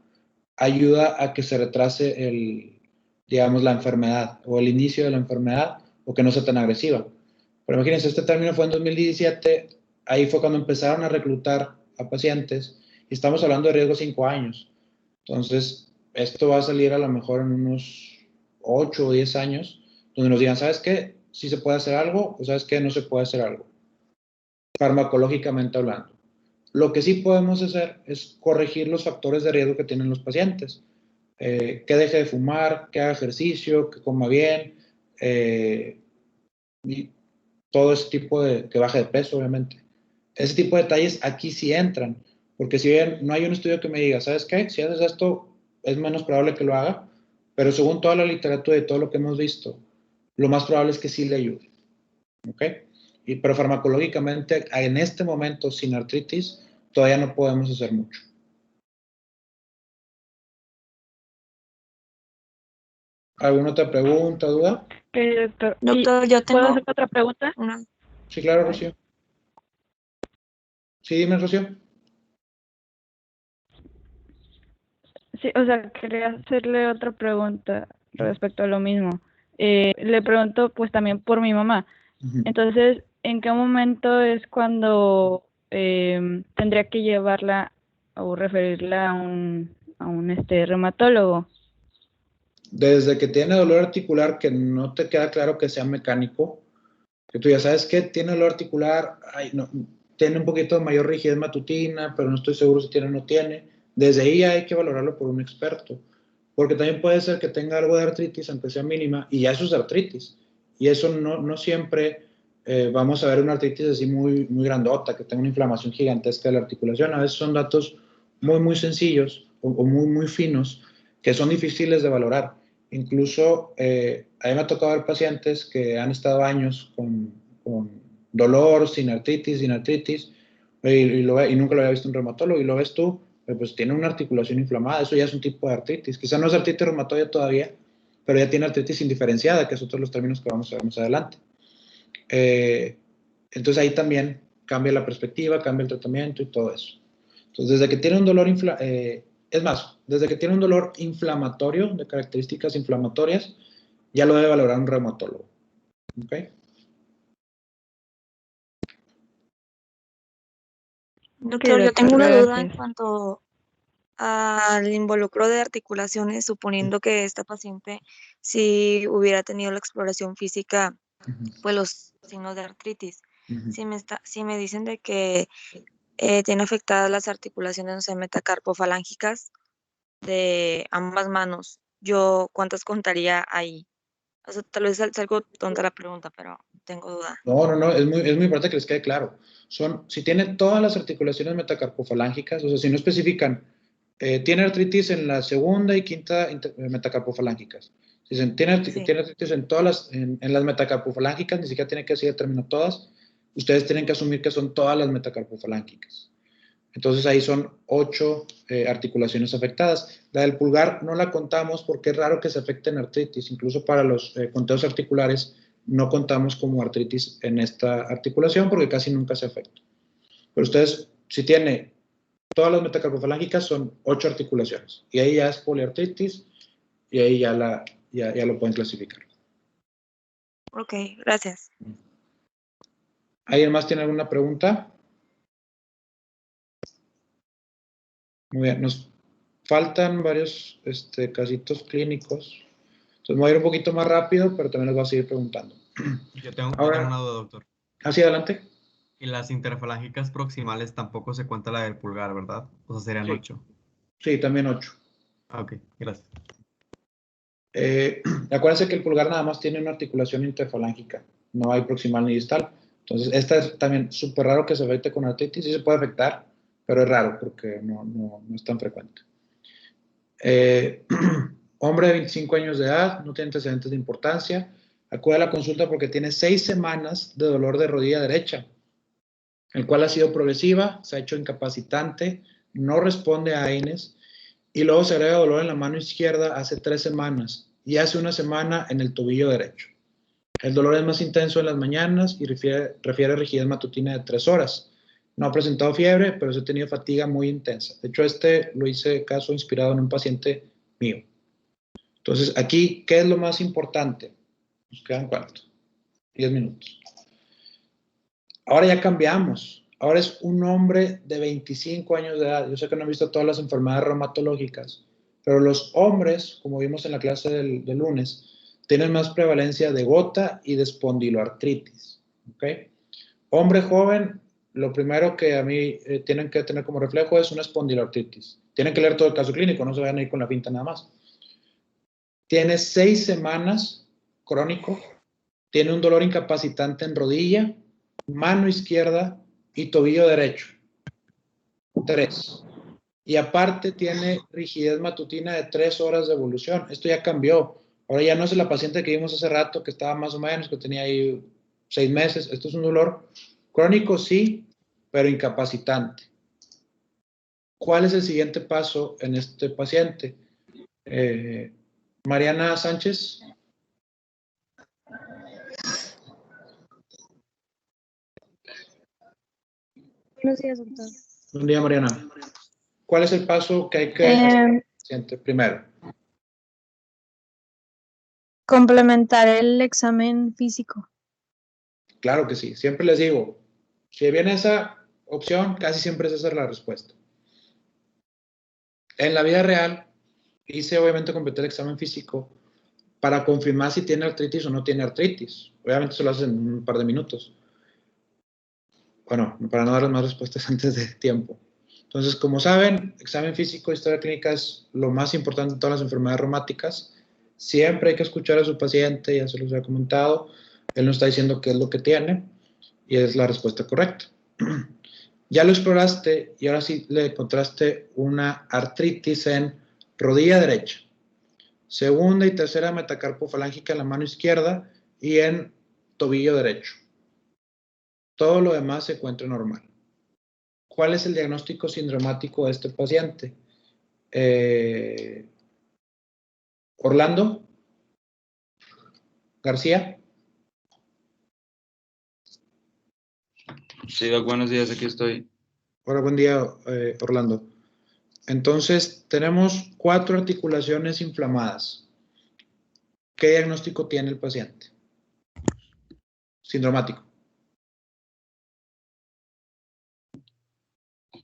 ayuda a que se retrase digamos, la enfermedad o el inicio de la enfermedad o que no sea tan agresiva. Pero imagínense, este término fue en 2017, ahí fue cuando empezaron a reclutar a pacientes y estamos hablando de riesgo 5 años. Entonces, esto va a salir a lo mejor en unos 8 o 10 años, donde nos digan, ¿sabes qué? Sí se puede hacer algo o ¿sabes qué? No se puede hacer algo, farmacológicamente hablando. Lo que sí podemos hacer es corregir los factores de riesgo que tienen los pacientes. Que deje de fumar, que haga ejercicio, que coma bien, y todo ese tipo que baje de peso, obviamente. Ese tipo de detalles aquí sí entran, porque si bien no hay un estudio que me diga, ¿sabes qué? Si haces esto, es menos probable que lo haga, pero según toda la literatura y todo lo que hemos visto, lo más probable es que sí le ayude. ¿Ok? Pero farmacológicamente, en este momento, sin artritis, todavía no podemos hacer mucho. ¿Alguna otra pregunta, duda? Doctor. Doctor, yo ¿Puedo tengo hacer otra pregunta? una. Sí, claro, Rocío. Sí, dime, Rocío. Sí, o sea, quería hacerle otra pregunta respecto a lo mismo. Le pregunto pues también por mi mamá. Entonces, ¿en qué momento es cuando tendría que llevarla o referirla a un reumatólogo? Desde que tiene dolor articular que no te queda claro que sea mecánico, que tú ya sabes que tiene dolor articular, tiene un poquito de mayor rigidez matutina, pero no estoy seguro si tiene o no tiene. Desde ahí hay que valorarlo por un experto, porque también puede ser que tenga algo de artritis, aunque sea mínima, y ya eso es artritis. Y eso no siempre vamos a ver una artritis así muy, muy grandota, que tenga una inflamación gigantesca de la articulación. A veces son datos muy, muy sencillos o muy, muy finos que son difíciles de valorar. Incluso a mí me ha tocado ver pacientes que han estado años con dolor, sin artritis, y nunca lo había visto un reumatólogo, y lo ves tú, pues tiene una articulación inflamada, eso ya es un tipo de artritis. Quizá no es artritis reumatoide todavía, pero ya tiene artritis indiferenciada, que es otro de los términos que vamos a ver más adelante. Entonces ahí también cambia la perspectiva, cambia el tratamiento y todo eso. Entonces, desde que tiene un dolor desde que tiene un dolor inflamatorio, de características inflamatorias, ya lo debe valorar un reumatólogo. ¿Ok? Doctor, yo tengo una duda en cuanto al involucro de articulaciones, suponiendo que esta paciente, si hubiera tenido la exploración física, pues los signos de artritis. Si me dicen de que tiene afectadas las articulaciones, no sé, metacarpofalángicas de ambas manos, ¿cuántas contaría ahí? O sea, tal vez es algo tonta la pregunta, pero tengo duda. No, es muy importante que les quede claro. Si tiene todas las articulaciones metacarpofalángicas, o sea, si no especifican, tiene artritis en la segunda y quinta metacarpofalángicas. Si tiene artritis en todas en las metacarpofalángicas, ni siquiera tiene que decir el término todas, ustedes tienen que asumir que son todas las metacarpofalángicas. Entonces ahí son 8 articulaciones afectadas. La del pulgar no la contamos porque es raro que se afecte en artritis. Incluso para los conteos articulares no contamos como artritis en esta articulación porque casi nunca se afecta. Pero ustedes, si tiene todas las metacarpofalángicas, son 8 articulaciones. Y ahí ya es poliartritis y ahí ya lo pueden clasificar. Ok, gracias. ¿Alguien más tiene alguna pregunta? Muy bien, nos faltan varios casitos clínicos. Entonces me voy a ir un poquito más rápido, pero también les voy a seguir preguntando. Yo tengo Ahora, una duda, doctor. ¿Así adelante? Y las interfalángicas proximales tampoco se cuenta la del pulgar, ¿verdad? O sea, serían Sí. 8. Sí, también 8. Ah, ok, gracias. Acuérdense que el pulgar nada más tiene una articulación interfalángica, no hay proximal ni distal. Entonces, esta es también súper raro que se afecte con artritis, sí se puede afectar, pero es raro porque no es tan frecuente. Hombre de 25 años de edad, no tiene antecedentes de importancia, acude a la consulta porque tiene 6 semanas de dolor de rodilla derecha, el cual ha sido progresiva, se ha hecho incapacitante, no responde a AINES, y luego se agrega dolor en la mano izquierda hace 3 semanas y hace 1 semana en el tobillo derecho. El dolor es más intenso en las mañanas y refiere a rigidez matutina de 3 horas. No ha presentado fiebre, pero se ha tenido fatiga muy intensa. De hecho, lo hice caso inspirado en un paciente mío. Entonces, aquí, ¿qué es lo más importante? Nos quedan ¿cuánto? 10 minutos. Ahora ya cambiamos. Ahora es un hombre de 25 años de edad. Yo sé que no han visto todas las enfermedades reumatológicas, pero los hombres, como vimos en la clase del lunes, tienen más prevalencia de gota y de espondiloartritis. ¿Okay? Hombre joven, lo primero que a mí tienen que tener como reflejo es una espondiloartritis. Tienen que leer todo el caso clínico, no se vayan a ir con la finta nada más. Tiene 6 semanas crónico, tiene un dolor incapacitante en rodilla, mano izquierda y tobillo derecho. 3. Y aparte tiene rigidez matutina de 3 horas de evolución. Esto ya cambió. Ahora ya no es la paciente que vimos hace rato, que estaba más o menos, que tenía ahí 6 meses. Esto es un dolor crónico, sí, pero incapacitante. ¿Cuál es el siguiente paso en este paciente? Mariana Sánchez. Buenos días, doctor. Buen día, Mariana. ¿Cuál es el paso que hay que hacer al paciente primero? Complementar el examen físico. Claro que sí. Siempre les digo, si viene esa opción, casi siempre es esa la respuesta. En la vida real, obviamente completé el examen físico para confirmar si tiene artritis o no tiene artritis. Obviamente eso lo hacen en un par de minutos. Bueno, para no darles más respuestas antes de tiempo. Entonces, como saben, examen físico, historia clínica es lo más importante en todas las enfermedades reumáticas. Siempre hay que escuchar a su paciente, ya se los había comentado. Él nos está diciendo qué es lo que tiene y es la respuesta correcta. Ya lo exploraste y ahora sí le encontraste una artritis en rodilla derecha, segunda y tercera metacarpofalángica en la mano izquierda y en tobillo derecho. Todo lo demás se encuentra normal. ¿Cuál es el diagnóstico sindromático de este paciente? Orlando García. Sí, Doc, buenos días, aquí estoy. Hola, buen día, Orlando. Entonces, tenemos 4 articulaciones inflamadas. ¿Qué diagnóstico tiene el paciente? Sindromático.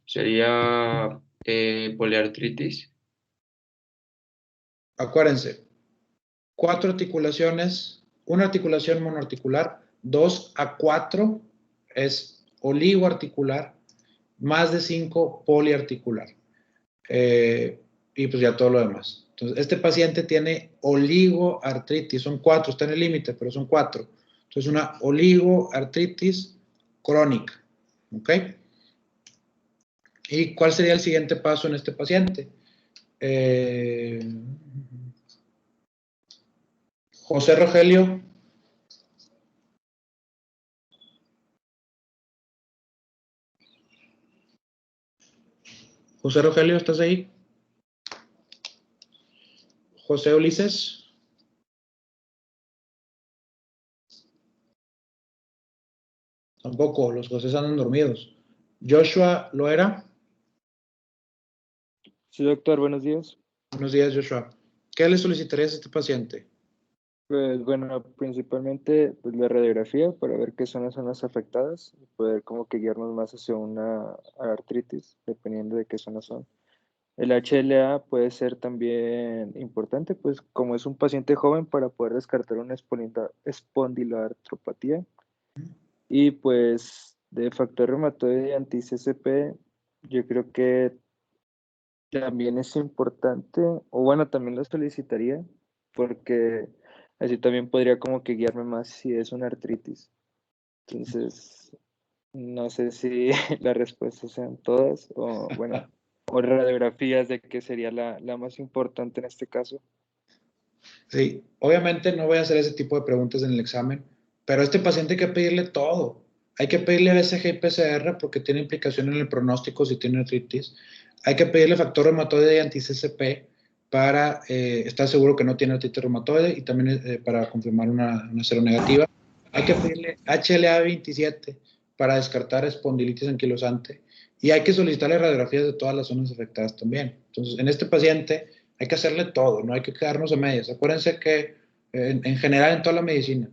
Sería poliartritis. Acuérdense, 4 articulaciones, una articulación monoarticular, 2 a 4 es oligoarticular, más de 5 poliarticular. Y pues ya todo lo demás. Entonces, este paciente tiene oligoartritis, son 4, está en el límite, pero son 4. Entonces, una oligoartritis crónica. ¿Ok? ¿Y cuál sería el siguiente paso en este paciente? José Rogelio. José Rogelio, ¿estás ahí? José Ulises. Tampoco, los José andan dormidos. Joshua Loera. Sí, doctor, buenos días. Buenos días, Joshua. ¿Qué le solicitarías a este paciente? Pues bueno, principalmente pues, la radiografía para ver qué zonas son las afectadas y poder como que guiarnos más hacia una artritis, dependiendo de qué zonas son. El HLA puede ser también importante, pues como es un paciente joven para poder descartar una espondiloartropatía. Y pues de factor reumatoide anti-CCP, yo creo que también es importante, o bueno, también lo solicitaría, porque así también podría como que guiarme más si es una artritis. Entonces, no sé si las respuestas sean todas, o bueno, o radiografías de qué sería la más importante en este caso. Sí, obviamente no voy a hacer ese tipo de preguntas en el examen, pero a este paciente hay que pedirle todo. Hay que pedirle BCG y PCR porque tiene implicación en el pronóstico si tiene artritis. Hay que pedirle factor reumatoide y anti-CCP para estar seguro que no tiene artritis reumatoide y también para confirmar una seronegativa. Hay que pedirle HLA-27 para descartar espondilitis anquilosante y hay que solicitarle radiografías de todas las zonas afectadas también. Entonces, en este paciente hay que hacerle todo, no hay que quedarnos a medias. Acuérdense que en general en toda la medicina,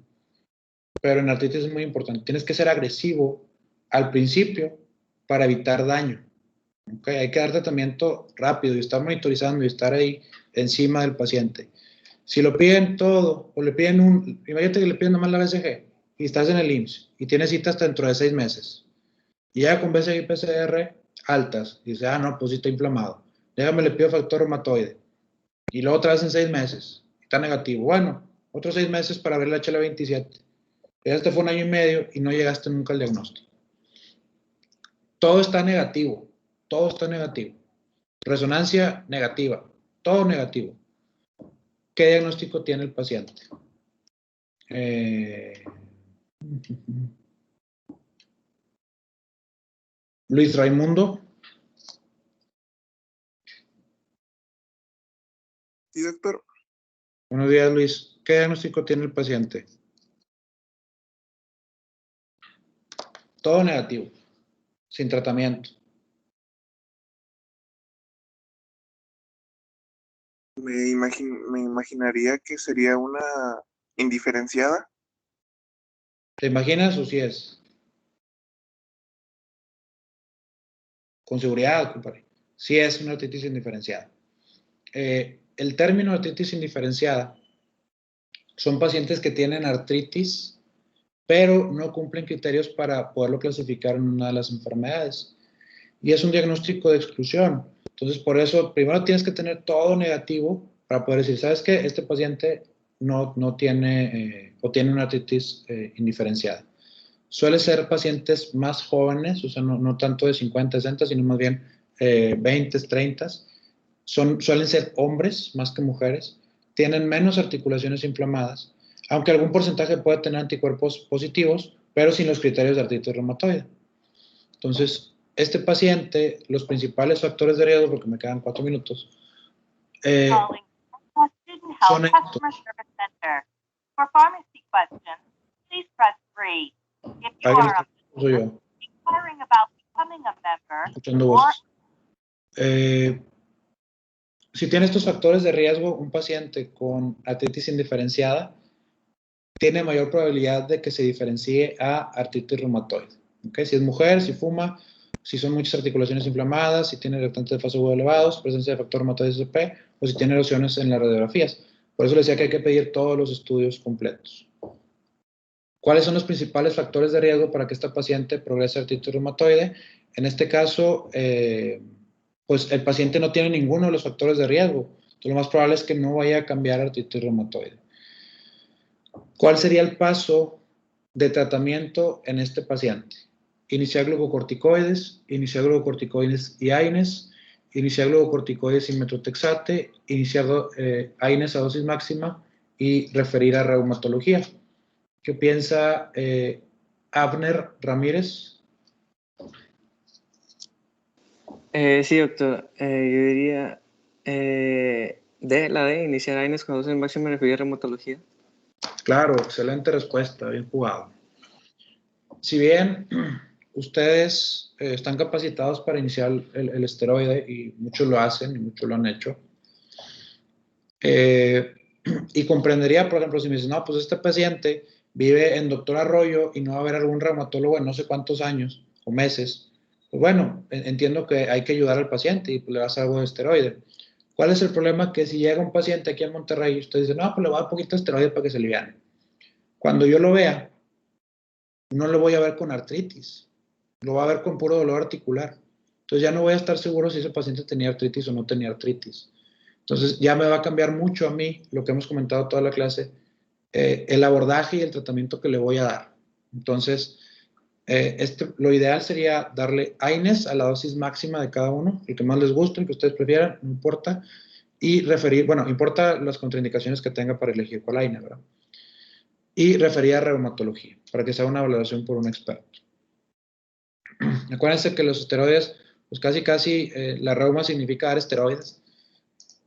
pero en artritis es muy importante, tienes que ser agresivo al principio para evitar daño. ¿Okay? Hay que dar tratamiento rápido y estar monitorizando y estar ahí encima del paciente. Si lo piden todo o le piden imagínate que le piden nomás la BCG y estás en el IMSS y tienes cita hasta dentro de 6 meses y ya con BCG y PCR altas y dice, no, pues sí está inflamado. Déjame le pido factor reumatoide. Y luego otra vez en 6 meses. Está negativo. Bueno, otros 6 meses para ver la HLA-27. Ya este fue 1 año y medio y no llegaste nunca al diagnóstico. Todo está negativo. Todo está negativo. Resonancia negativa. Todo negativo. ¿Qué diagnóstico tiene el paciente? Luis Raimundo. Sí, doctor. Buenos días, Luis. ¿Qué diagnóstico tiene el paciente? Todo negativo, sin tratamiento. Me imaginaría que sería una indiferenciada. ¿Te imaginas o si es? Con seguridad, compadre. Sí es una artritis indiferenciada. El término artritis indiferenciada son pacientes que tienen artritis, pero no cumplen criterios para poderlo clasificar en una de las enfermedades. Y es un diagnóstico de exclusión. Entonces, por eso, primero tienes que tener todo negativo para poder decir, ¿sabes qué? Este paciente no tiene o tiene una artritis indiferenciada. Suele ser pacientes más jóvenes, o sea, no tanto de 50, 60, sino más bien 20, 30. Suelen ser hombres más que mujeres, tienen menos articulaciones inflamadas, aunque algún porcentaje puede tener anticuerpos positivos, pero sin los criterios de artritis reumatoide. Entonces, este paciente, los principales factores de riesgo, porque me quedan 4 minutos, son estos. Soy yo. Escuchando voces. Si tiene estos factores de riesgo, un paciente con artritis indiferenciada tiene mayor probabilidad de que se diferencie a artritis reumatoide. ¿Okay? Si es mujer, si fuma, si son muchas articulaciones inflamadas, si tiene reactantes de fase aguda elevados, presencia de factor reumatoide CCP, o si tiene erosiones en las radiografías. Por eso les decía que hay que pedir todos los estudios completos. ¿Cuáles son los principales factores de riesgo para que esta paciente progrese a artritis reumatoide? En este caso, pues el paciente no tiene ninguno de los factores de riesgo. Entonces, lo más probable es que no vaya a cambiar a artritis reumatoide. ¿Cuál sería el paso de tratamiento en este paciente? Iniciar glucocorticoides y AINES, iniciar glucocorticoides y metotrexate, iniciar AINES a dosis máxima y referir a reumatología. ¿Qué piensa Abner Ramírez? Sí, doctor. Yo diría la D, iniciar AINES con dosis máxima de referir a reumatología. Claro, excelente respuesta, bien jugado. Si bien ustedes están capacitados para iniciar el esteroide, y muchos lo hacen y muchos lo han hecho, y comprendería, por ejemplo, si me dicen, no, pues este paciente vive en Doctor Arroyo y no va a haber algún reumatólogo en no sé cuántos años o meses, pues bueno, entiendo que hay que ayudar al paciente y pues le vas a dar algo de esteroide. ¿Cuál es el problema? Que si llega un paciente aquí en Monterrey y usted dice, no, pues le voy a dar poquito de esteroide para que se aliviane. Cuando yo lo vea, no lo voy a ver con artritis, lo voy a ver con puro dolor articular. Entonces ya no voy a estar seguro si ese paciente tenía artritis o no tenía artritis. Entonces ya me va a cambiar mucho a mí, lo que hemos comentado toda la clase, el abordaje y el tratamiento que le voy a dar. Entonces, lo ideal sería darle AINES a la dosis máxima de cada uno, el que más les guste, el que ustedes prefieran, no importa, y referir, bueno, importa las contraindicaciones que tenga para elegir cuál AINES, ¿verdad? Y referir a reumatología, para que sea una valoración por un experto. Acuérdense que los esteroides, pues casi la reuma significa dar esteroides,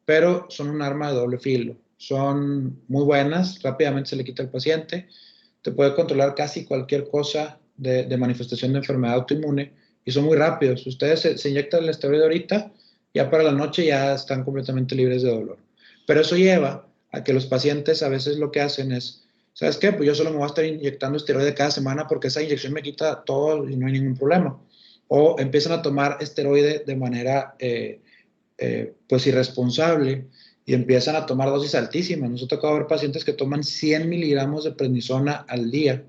pero son un arma de doble filo. Son muy buenas, rápidamente se le quita al paciente, te puede controlar casi cualquier cosa de manifestación de enfermedad autoinmune y son muy rápidos. Ustedes se inyectan el esteroide ahorita, ya para la noche ya están completamente libres de dolor. Pero eso lleva a que los pacientes a veces lo que hacen es, ¿sabes qué? Pues yo solo me voy a estar inyectando esteroide cada semana porque esa inyección me quita todo y no hay ningún problema. O empiezan a tomar esteroide de manera pues irresponsable y empiezan a tomar dosis altísimas. Nos ha tocado ver pacientes que toman 100 miligramos de prednisona al día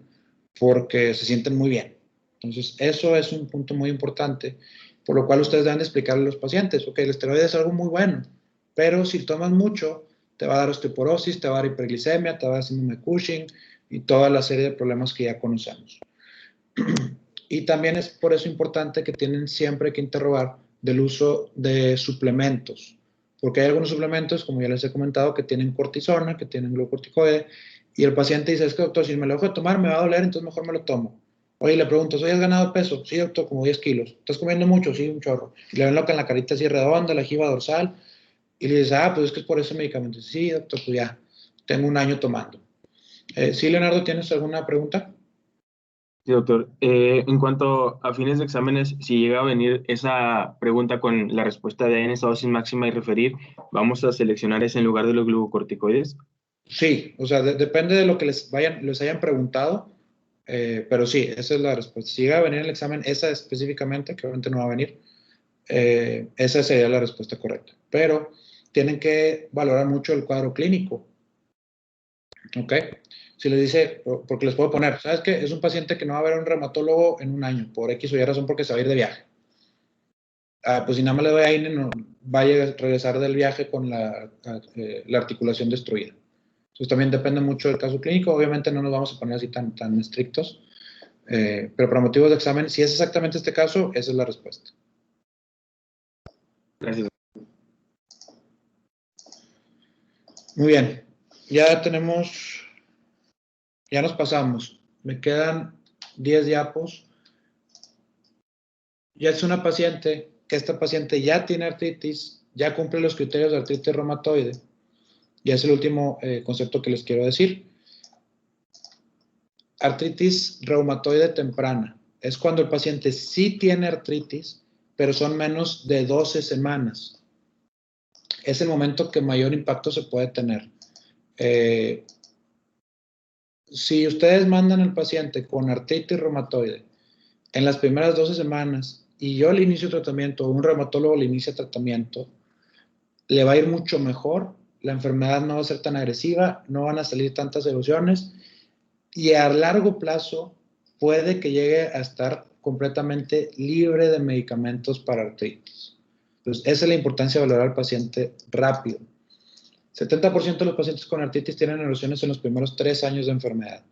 porque se sienten muy bien. Entonces, eso es un punto muy importante, por lo cual ustedes deben de explicarle a los pacientes, ok, el esteroide es algo muy bueno, pero si tomas mucho, te va a dar osteoporosis, te va a dar hiperglicemia, te va a dar síndrome de Cushing y toda la serie de problemas que ya conocemos. Y también es por eso importante que tienen siempre que interrogar del uso de suplementos, porque hay algunos suplementos, como ya les he comentado, que tienen cortisona, que tienen glucocorticoide, y el paciente dice, es que doctor, si me lo dejo de tomar me va a doler, entonces mejor me lo tomo. Oye, le pregunto, ¿hoy has ganado peso? Sí, doctor, como 10 kilos. ¿Estás comiendo mucho? Sí, un chorro. Y le ven lo que en la carita así redonda, la jiba dorsal, y le dice, pues es que es por ese medicamento. Sí, doctor, pues ya, tengo un año tomando. Sí, Leonardo, ¿tienes alguna pregunta? Sí, doctor. En cuanto a fines de exámenes, si llega a venir esa pregunta con la respuesta de AINES a dosis máxima y referir, ¿vamos a seleccionar ese en lugar de los glucocorticoides? Sí, o sea, depende de lo que les hayan preguntado, pero sí, esa es la respuesta. Si llega a venir el examen, esa específicamente, que obviamente no va a venir, esa sería la respuesta correcta. Pero tienen que valorar mucho el cuadro clínico. ¿Ok? Si les dice, porque les puedo poner, ¿sabes qué? Es un paciente que no va a ver a un reumatólogo en un año, por X o Y razón, porque se va a ir de viaje. Pues si nada más le doy a AINE, no, vaya a regresar del viaje con la articulación destruida. Entonces también depende mucho del caso clínico. Obviamente no nos vamos a poner así tan estrictos, pero para motivos de examen, si es exactamente este caso, esa es la respuesta. Gracias. Muy bien, ya nos pasamos. Me quedan 10 diapos. Ya es una paciente, que esta paciente ya tiene artritis, ya cumple los criterios de artritis reumatoide. Y es el último concepto que les quiero decir. Artritis reumatoide temprana. Es cuando el paciente sí tiene artritis, pero son menos de 12 semanas. Es el momento que mayor impacto se puede tener. Si ustedes mandan al paciente con artritis reumatoide en las primeras 12 semanas y yo le inicio tratamiento, o un reumatólogo le inicia tratamiento, le va a ir mucho mejor, la enfermedad no va a ser tan agresiva, no van a salir tantas erupciones y a largo plazo puede que llegue a estar completamente libre de medicamentos para artritis. Entonces, esa es la importancia de valorar al paciente rápido. 70% de los pacientes con artritis tienen erosiones en los primeros 3 años de enfermedad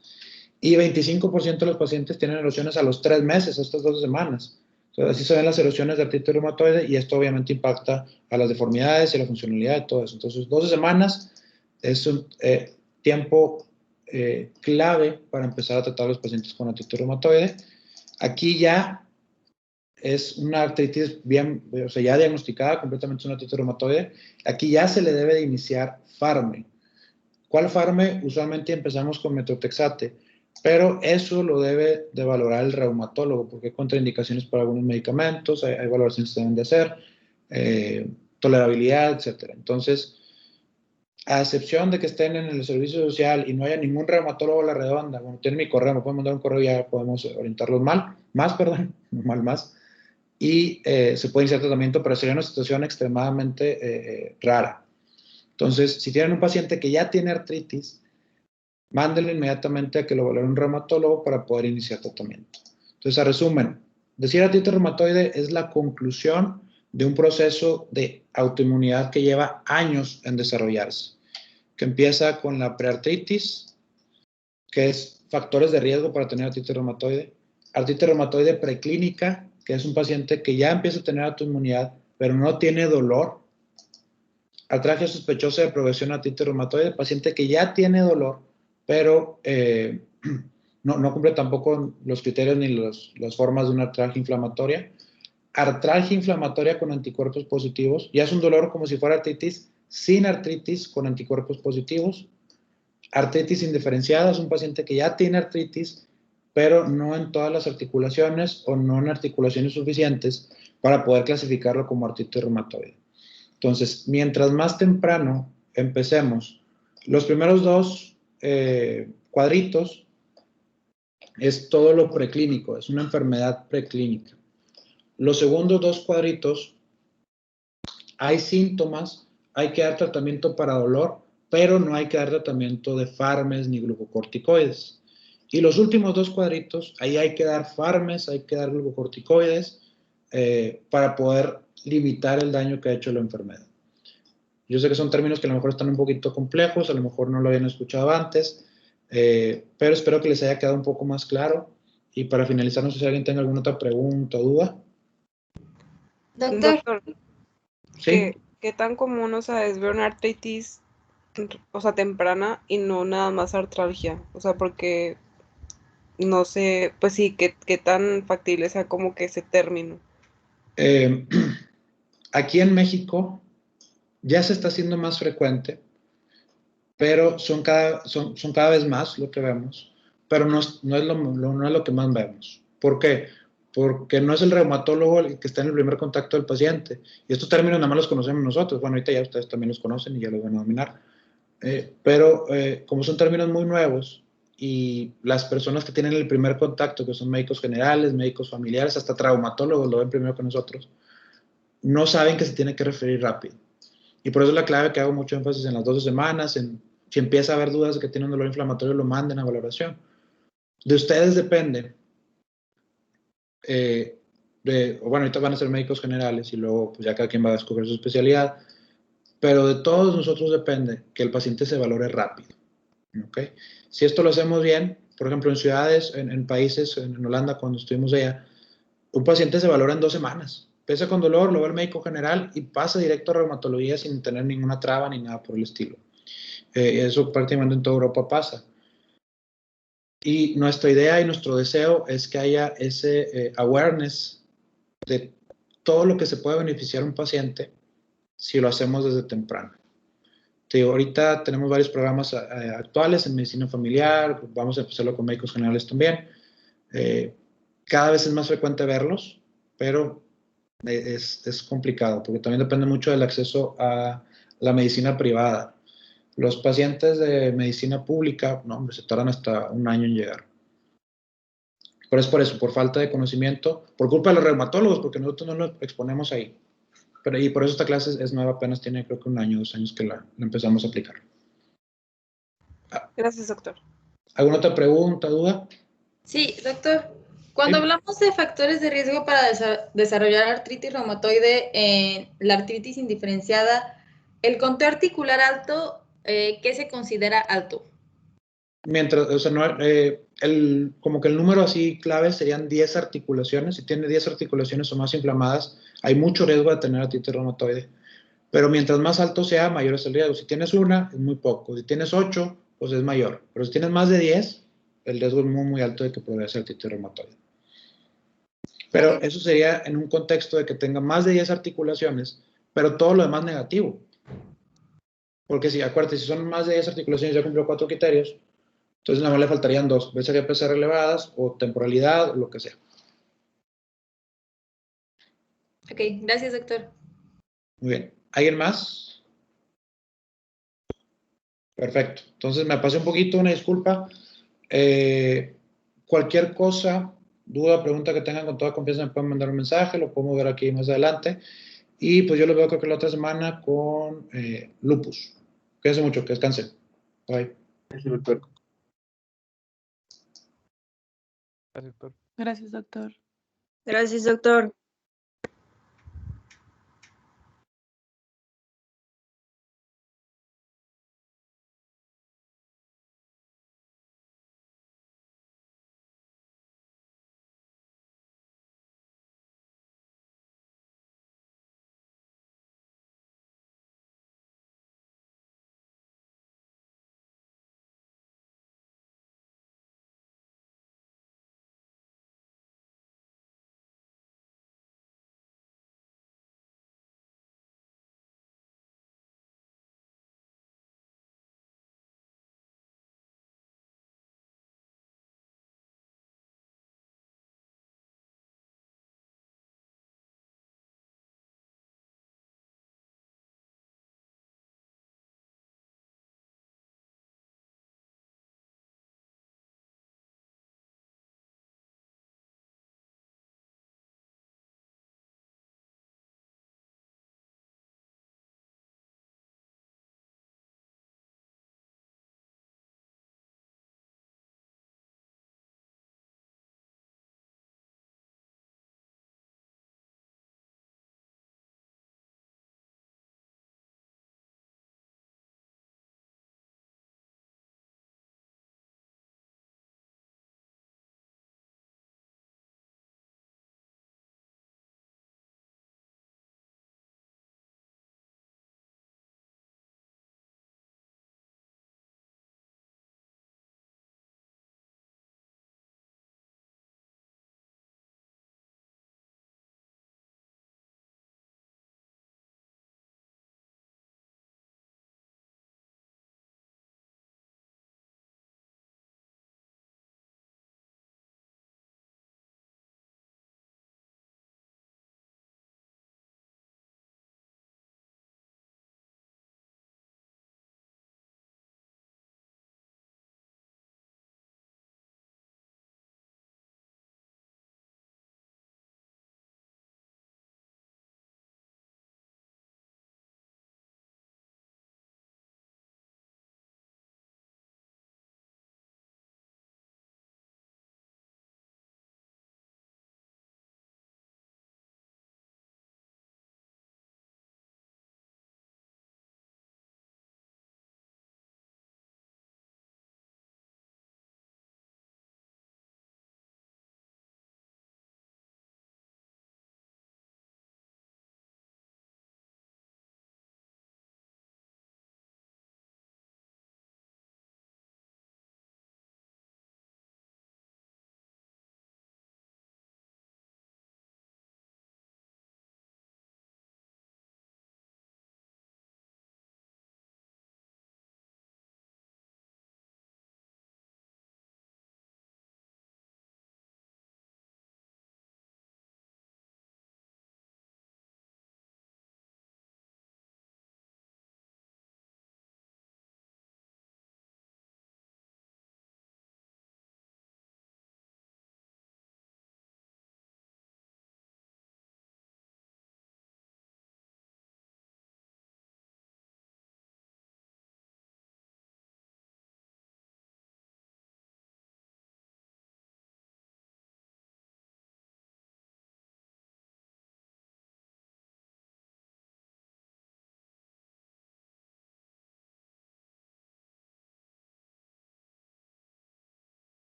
y 25% de los pacientes tienen erosiones a los 3 meses, a estas 12 semanas. Entonces, así se ven las erosiones de artritis reumatoide y esto obviamente impacta a las deformidades y a la funcionalidad de todo eso. Entonces, 12 semanas es tiempo clave para empezar a tratar a los pacientes con artritis reumatoide. Aquí ya es una artritis bien, o sea, ya diagnosticada completamente, es una artritis reumatoide. Aquí ya se le debe de iniciar farme. ¿Cuál farme? Usualmente empezamos con metotrexate, pero eso lo debe de valorar el reumatólogo, porque hay contraindicaciones para algunos medicamentos, hay valoraciones que se deben de hacer, tolerabilidad, etc. Entonces, a excepción de que estén en el servicio social y no haya ningún reumatólogo a la redonda, bueno, tienen mi correo, me pueden mandar un correo y ya podemos orientarlos más, y se puede iniciar tratamiento, pero sería una situación extremadamente rara. Entonces, si tienen un paciente que ya tiene artritis, mándenlo inmediatamente a que lo valore un reumatólogo para poder iniciar tratamiento. Entonces, a resumen, decir artritis reumatoide es la conclusión de un proceso de autoinmunidad que lleva años en desarrollarse, que empieza con la preartritis, que es factores de riesgo para tener artritis reumatoide preclínica, que es un paciente que ya empieza a tener autoinmunidad, pero no tiene dolor, artralgia sospechosa de progresión a artritis reumatoide, paciente que ya tiene dolor, pero no cumple tampoco los criterios ni las formas de una artralgia inflamatoria. Artralgia inflamatoria con anticuerpos positivos, ya es un dolor como si fuera artritis, sin artritis con anticuerpos positivos. Artritis indiferenciada es un paciente que ya tiene artritis, pero no en todas las articulaciones o no en articulaciones suficientes para poder clasificarlo como artritis reumatoide. Entonces, mientras más temprano empecemos, los primeros dos cuadritos es todo lo preclínico, es una enfermedad preclínica. Los segundos dos cuadritos, hay síntomas, hay que dar tratamiento para dolor, pero no hay que dar tratamiento de farmes ni glucocorticoides. Y los últimos dos cuadritos, ahí hay que dar farmes, hay que dar glucocorticoides para poder limitar el daño que ha hecho la enfermedad. Yo sé que son términos que a lo mejor están un poquito complejos, a lo mejor no lo habían escuchado antes, pero espero que les haya quedado un poco más claro. Y para finalizar, no sé si alguien tenga alguna otra pregunta o duda. Doctor, Sí. ¿Qué tan común, o sea, es ver una artritis, o sea, temprana y no nada más artralgia? O sea, porque no sé, pues sí, qué tan factible sea como que ese término. Aquí en México ya se está haciendo más frecuente, pero son cada vez más lo que vemos, pero no es lo que más vemos. ¿Por qué? Porque no es el reumatólogo el que está en el primer contacto del paciente. Y estos términos nada más los conocemos nosotros. Bueno, ahorita ya ustedes también los conocen y ya los van a dominar. Pero como son términos muy nuevos y las personas que tienen el primer contacto, que son médicos generales, médicos familiares, hasta traumatólogos lo ven primero que nosotros, no saben que se tiene que referir rápido. Y por eso es la clave que hago mucho énfasis en las 12 semanas, si empieza a haber dudas de que tiene un dolor inflamatorio, lo manden a valoración. De ustedes depende. Bueno, ahorita van a ser médicos generales y luego pues ya cada quien va a descubrir su especialidad, pero de todos nosotros depende que el paciente se valore rápido. ¿Okay? Si esto lo hacemos bien, por ejemplo, en ciudades, en países, en Holanda, cuando estuvimos allá, un paciente se valora en 2 semanas. Empieza con dolor, lo ve el médico general y pasa directo a reumatología sin tener ninguna traba ni nada por el estilo. Eso prácticamente en toda Europa pasa. Y nuestra idea y nuestro deseo es que haya ese awareness de todo lo que se puede beneficiar a un paciente si lo hacemos desde temprano. Te digo, ahorita tenemos varios programas actuales en medicina familiar, vamos a empezarlo con médicos generales también. Cada vez es más frecuente verlos, pero es complicado porque también depende mucho del acceso a la medicina privada. Los pacientes de medicina pública, no, hombre, se tardan hasta 1 año en llegar. Pero es por eso, por falta de conocimiento, por culpa de los reumatólogos, porque nosotros no lo exponemos ahí. Y por eso esta clase es nueva, apenas tiene creo que 1 año, 2 años que la empezamos a aplicar. Gracias, doctor. ¿Alguna otra pregunta, duda? Sí, doctor. Cuando hablamos de factores de riesgo para desarrollar artritis reumatoide en la artritis indiferenciada, el conteo articular alto, ¿qué se considera alto? Mientras, o sea, no, como que el número así clave serían 10 articulaciones. Si tiene 10 articulaciones o más inflamadas, hay mucho riesgo de tener artritis reumatoide. Pero mientras más alto sea, mayor es el riesgo. Si tienes 1, es muy poco. Si tienes 8, pues es mayor. Pero si tienes más de 10, el riesgo es muy, muy alto de que progrese artritis reumatoide. Pero eso sería en un contexto de que tenga más de 10 articulaciones, pero todo lo demás negativo. Porque si, acuérdate, si son más de 10 articulaciones, ya cumplió 4 criterios, entonces nada más le faltarían 2, sería PCR elevadas o temporalidad o lo que sea. Ok, gracias, doctor. Muy bien. ¿Alguien más? Perfecto. Entonces me pasé un poquito, una disculpa. Cualquier cosa, duda, pregunta que tengan con toda confianza me pueden mandar un mensaje, lo podemos ver aquí más adelante. Y pues yo los veo creo que la otra semana con lupus. Cuídense mucho, que descansen. Bye. Gracias, doctor. Gracias, doctor. Gracias, doctor.